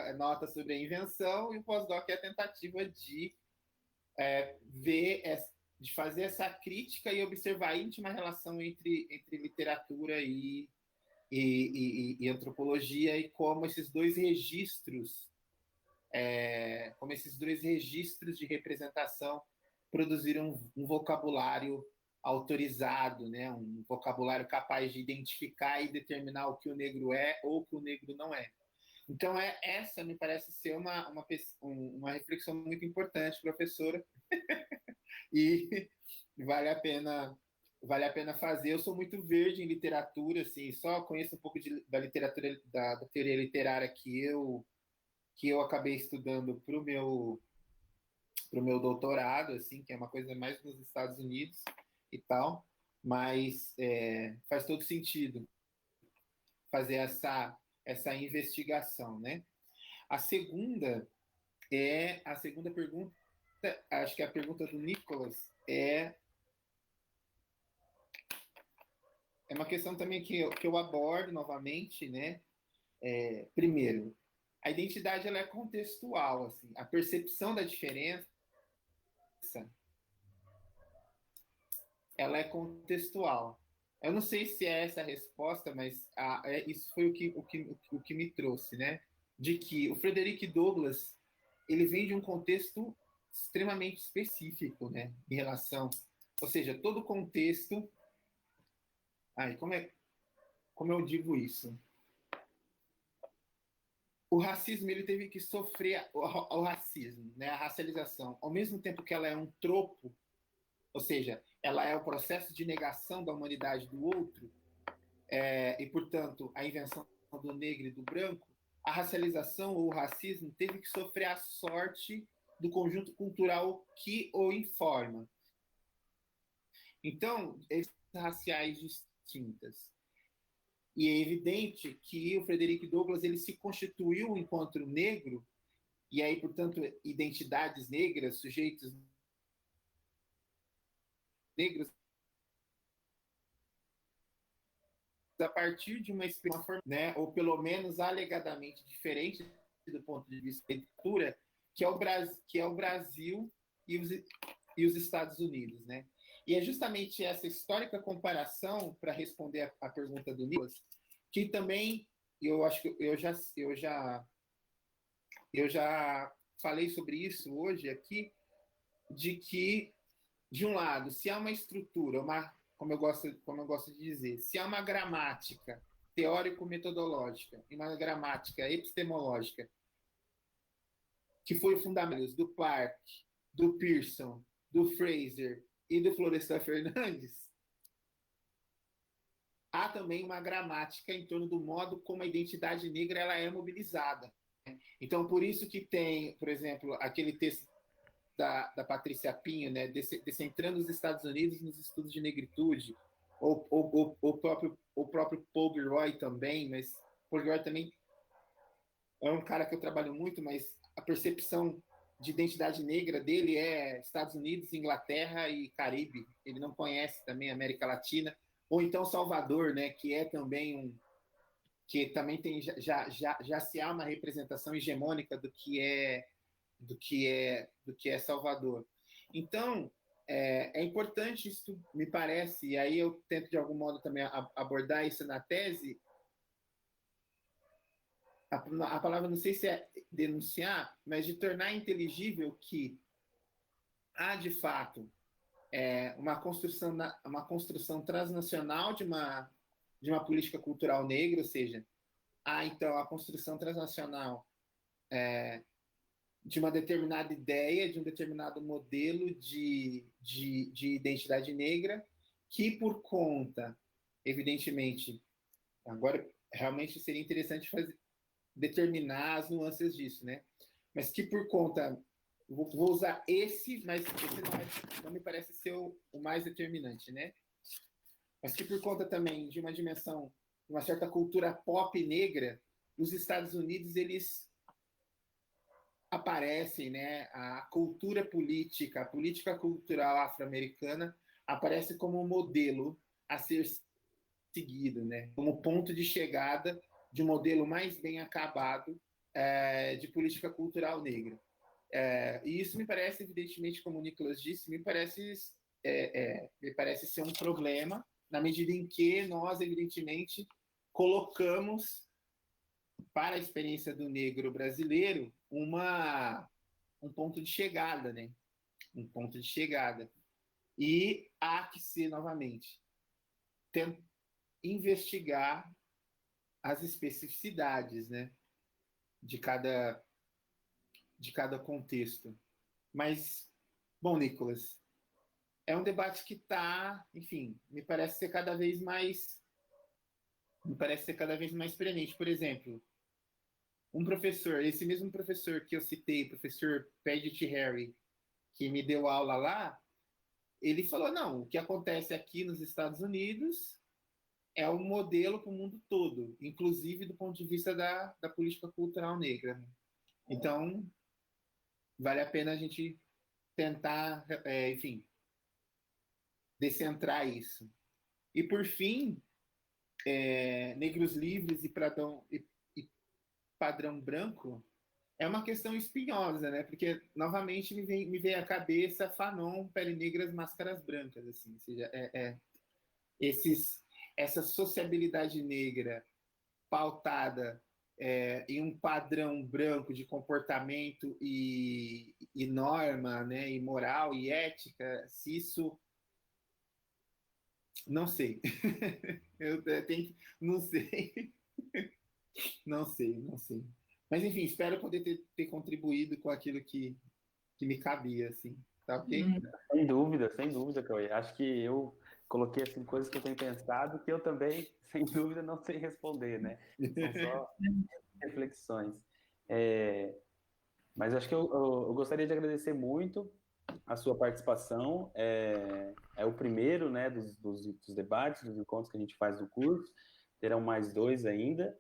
a nota sobre a invenção, e o pós-doc é a tentativa de de fazer essa crítica e observar a íntima relação entre literatura e antropologia, e como esses dois registros de representação produziram um vocabulário autorizado, né? Um vocabulário capaz de identificar e determinar o que o negro é ou o que o negro não é. Então, essa me parece ser uma reflexão muito importante, professora, e vale a pena fazer. Eu sou muito verde em literatura, assim, só conheço um pouco da literatura, da teoria literária que eu acabei estudando para o meu doutorado, assim, que é uma coisa mais nos Estados Unidos e tal, mas faz todo sentido fazer essa investigação, né? A segunda pergunta, acho que a pergunta do Nicolas é uma questão também que eu abordo novamente, né? Primeiro, a identidade ela é contextual, assim, a percepção da diferença ela é contextual. Eu não sei se é essa a resposta, mas isso foi o que me trouxe, né? De que o Frederick Douglass ele vem de um contexto extremamente específico, né? Em relação, ou seja, todo o contexto. Como eu digo isso? O racismo ele teve que sofrer o racismo, né? A racialização, ao mesmo tempo que ela é um tropo, ou seja, ela é o processo de negação da humanidade do outro, e, portanto, a invenção do negro e do branco, a racialização ou o racismo teve que sofrer a sorte do conjunto cultural que o informa. Então, esses raciais distintas. E é evidente que o Frederick Douglass ele se constituiu enquanto negro, e aí, portanto, identidades negras, sujeitos negros, a partir de uma forma, né, ou pelo menos alegadamente diferente do ponto de vista da cultura, que é o Brasil e os Estados Unidos, né? E é justamente essa histórica comparação, para responder a pergunta do Nicolas, que também eu acho que eu já falei sobre isso hoje aqui, de que, de um lado, se há uma estrutura, como eu gosto de dizer, se há uma gramática teórico-metodológica e uma gramática epistemológica que foi fundamental do Clark, do Pearson, do Fraser e do Florestan Fernandes, há também uma gramática em torno do modo como a identidade negra ela é mobilizada. Então, por isso que tem, por exemplo, aquele texto da Patrícia Pinho, né, descentrando os Estados Unidos nos estudos de negritude, o próprio Paul Gilroy também, mas Paul Gilroy também é um cara que eu trabalho muito, mas a percepção de identidade negra dele é Estados Unidos, Inglaterra e Caribe. Ele não conhece também a América Latina. Ou então Salvador, né, que é também que também tem já se há uma representação hegemônica do que é Salvador. Então é importante isso, me parece, e aí eu tento de algum modo também abordar isso na tese. A palavra não sei se é denunciar, mas de tornar inteligível que há de fato uma construção transnacional de uma política cultural negra, ou seja, há então a construção transnacional de uma determinada ideia, de um determinado modelo de identidade negra, que por conta, evidentemente, agora realmente seria interessante determinar as nuances disso, né? Mas que por conta, vou usar esse, mas esse não me parece ser o mais determinante, né? Mas que por conta também de uma dimensão, uma certa cultura pop negra, os Estados Unidos, eles aparecem, né? A cultura política, a política cultural afro-americana aparece como um modelo a ser seguido, né? Como ponto de chegada de um modelo mais bem acabado de política cultural negra. E isso me parece, evidentemente, como o Nicolas disse, me parece ser um problema, na medida em que nós, evidentemente, colocamos para a experiência do negro brasileiro um ponto de chegada, né? Um ponto de chegada. E há que ser, novamente, investigar as especificidades, né, de cada contexto. Mas, bom, Nicolas, é um debate que está, enfim, me parece ser cada vez mais premente. Por exemplo, esse mesmo professor que eu citei, professor Padgett Harry, que me deu aula lá, ele falou, não, o que acontece aqui nos Estados Unidos é um modelo para o mundo todo, inclusive do ponto de vista da política cultural negra. Então, vale a pena a gente tentar, enfim, descentrar isso. E, por fim, Negros Livres e Padrão Branco é uma questão espinhosa, né? Porque, novamente, me vem à cabeça Fanon, Pele Negras, Máscaras Brancas, assim, ou seja, essa sociabilidade negra pautada em um padrão branco de comportamento e norma, né, e moral e ética, se isso... Não sei. Eu tenho... Não sei. Não sei. Mas, enfim, espero poder ter contribuído com aquilo que me cabia, assim. Tá ok? Sem dúvida, Cauê. Acho que eu coloquei assim, coisas que eu tenho pensado que eu também, sem dúvida, não sei responder, né? São só reflexões. Mas acho que eu gostaria de agradecer muito a sua participação. É o primeiro, né, dos debates, dos encontros que a gente faz no curso. Terão mais 2 ainda.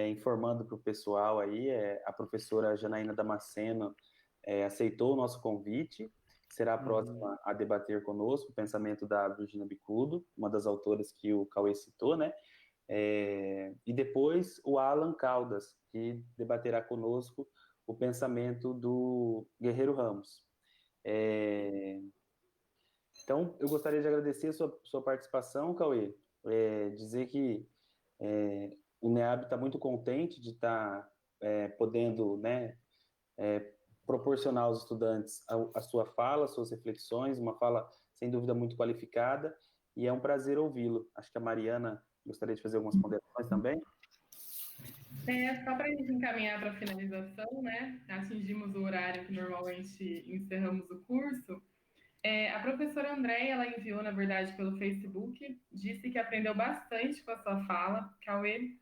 Informando para o pessoal aí, a professora Janaína Damasceno aceitou o nosso convite, será a próxima a debater conosco o pensamento da Virginia Bicudo, uma das autoras que o Cauê citou, né? E depois o Alan Caldas, que debaterá conosco o pensamento do Guerreiro Ramos. Então, eu gostaria de agradecer a sua participação, Cauê, dizer que o NEAB está muito contente de estar podendo, né, proporcionar aos estudantes a sua fala, suas reflexões, uma fala sem dúvida muito qualificada, e é um prazer ouvi-lo. Acho que a Mariana gostaria de fazer algumas ponderações também. Só para a gente encaminhar para a finalização, né? Atingimos o horário que normalmente encerramos o curso. A professora Andréia, ela enviou, na verdade, pelo Facebook, disse que aprendeu bastante com a sua fala, Cauê,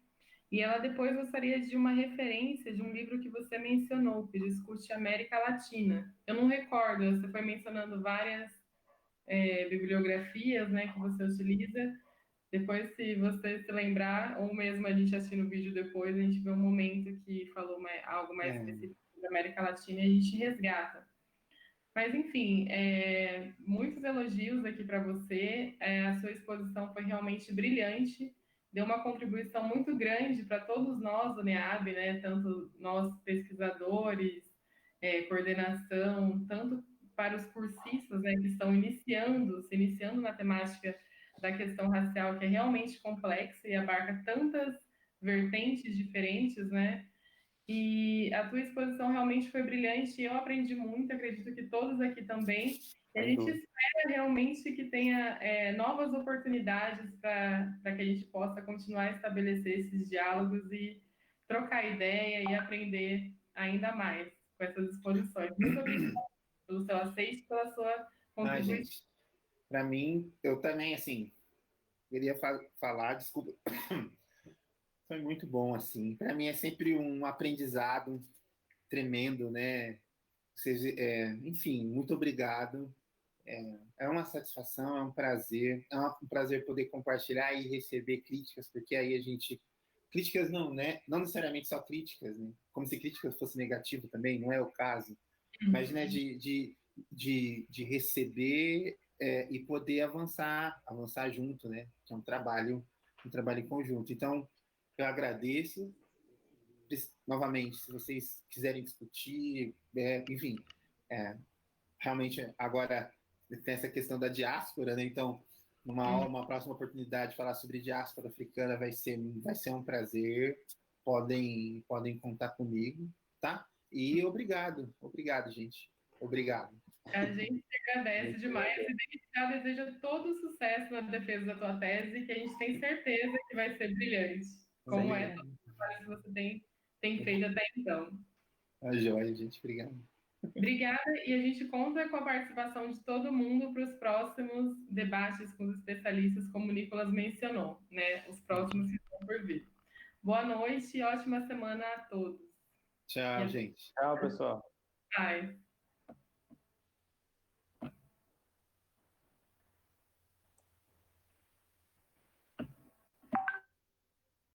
e ela depois gostaria de uma referência de um livro que você mencionou, que discute a América Latina. Eu não recordo, você foi mencionando várias bibliografias, né, que você utiliza. Depois, se você se lembrar, ou mesmo a gente assistir no vídeo depois, a gente vê um momento que falou algo mais É, específico da América Latina e a gente resgata. Mas, enfim, muitos elogios aqui para você. A sua exposição foi realmente brilhante, deu uma contribuição muito grande para todos nós do NEAB, né? Tanto nós pesquisadores, coordenação, tanto para os cursistas, né, que estão se iniciando na temática da questão racial, que é realmente complexa e abarca tantas vertentes diferentes, né? E a tua exposição realmente foi brilhante, eu aprendi muito, acredito que todos aqui também. E a Sem gente dúvida. espera realmente que tenha novas oportunidades para que a gente possa continuar a estabelecer esses diálogos e trocar ideia e aprender ainda mais com essas exposições. Muito obrigada pelo seu aceite e pela sua ai, contribuição. gente, para mim, eu também, assim, queria falar, desculpa, foi muito bom, assim. Para mim é sempre um aprendizado tremendo, né? Enfim, muito obrigado. É uma satisfação, é um prazer, um prazer poder compartilhar e receber críticas, porque aí a gente. Críticas não, né? Não necessariamente só críticas, né? Como se crítica fosse negativo também, não é o caso. Mas, né, de receber e poder avançar junto, né? Que é um trabalho em conjunto. Então, eu agradeço. Novamente, se vocês quiserem discutir, enfim, é, realmente agora tem essa questão da diáspora, né? Então, uma próxima oportunidade de falar sobre diáspora africana vai ser um prazer. Podem contar comigo, tá? E obrigado, gente. Obrigado. A gente agradece demais e desde já deseja todo o sucesso na defesa da tua tese, que a gente tem certeza que vai ser brilhante, como é todo o trabalho que você tem feito até então. A joia, gente. Obrigado. Obrigada, e a gente conta com a participação de todo mundo para os próximos debates com os especialistas, como o Nicolas mencionou, né? Os próximos que estão por vir. Boa noite e ótima semana a todos. Tchau, gente. Tchau, pessoal. Bye.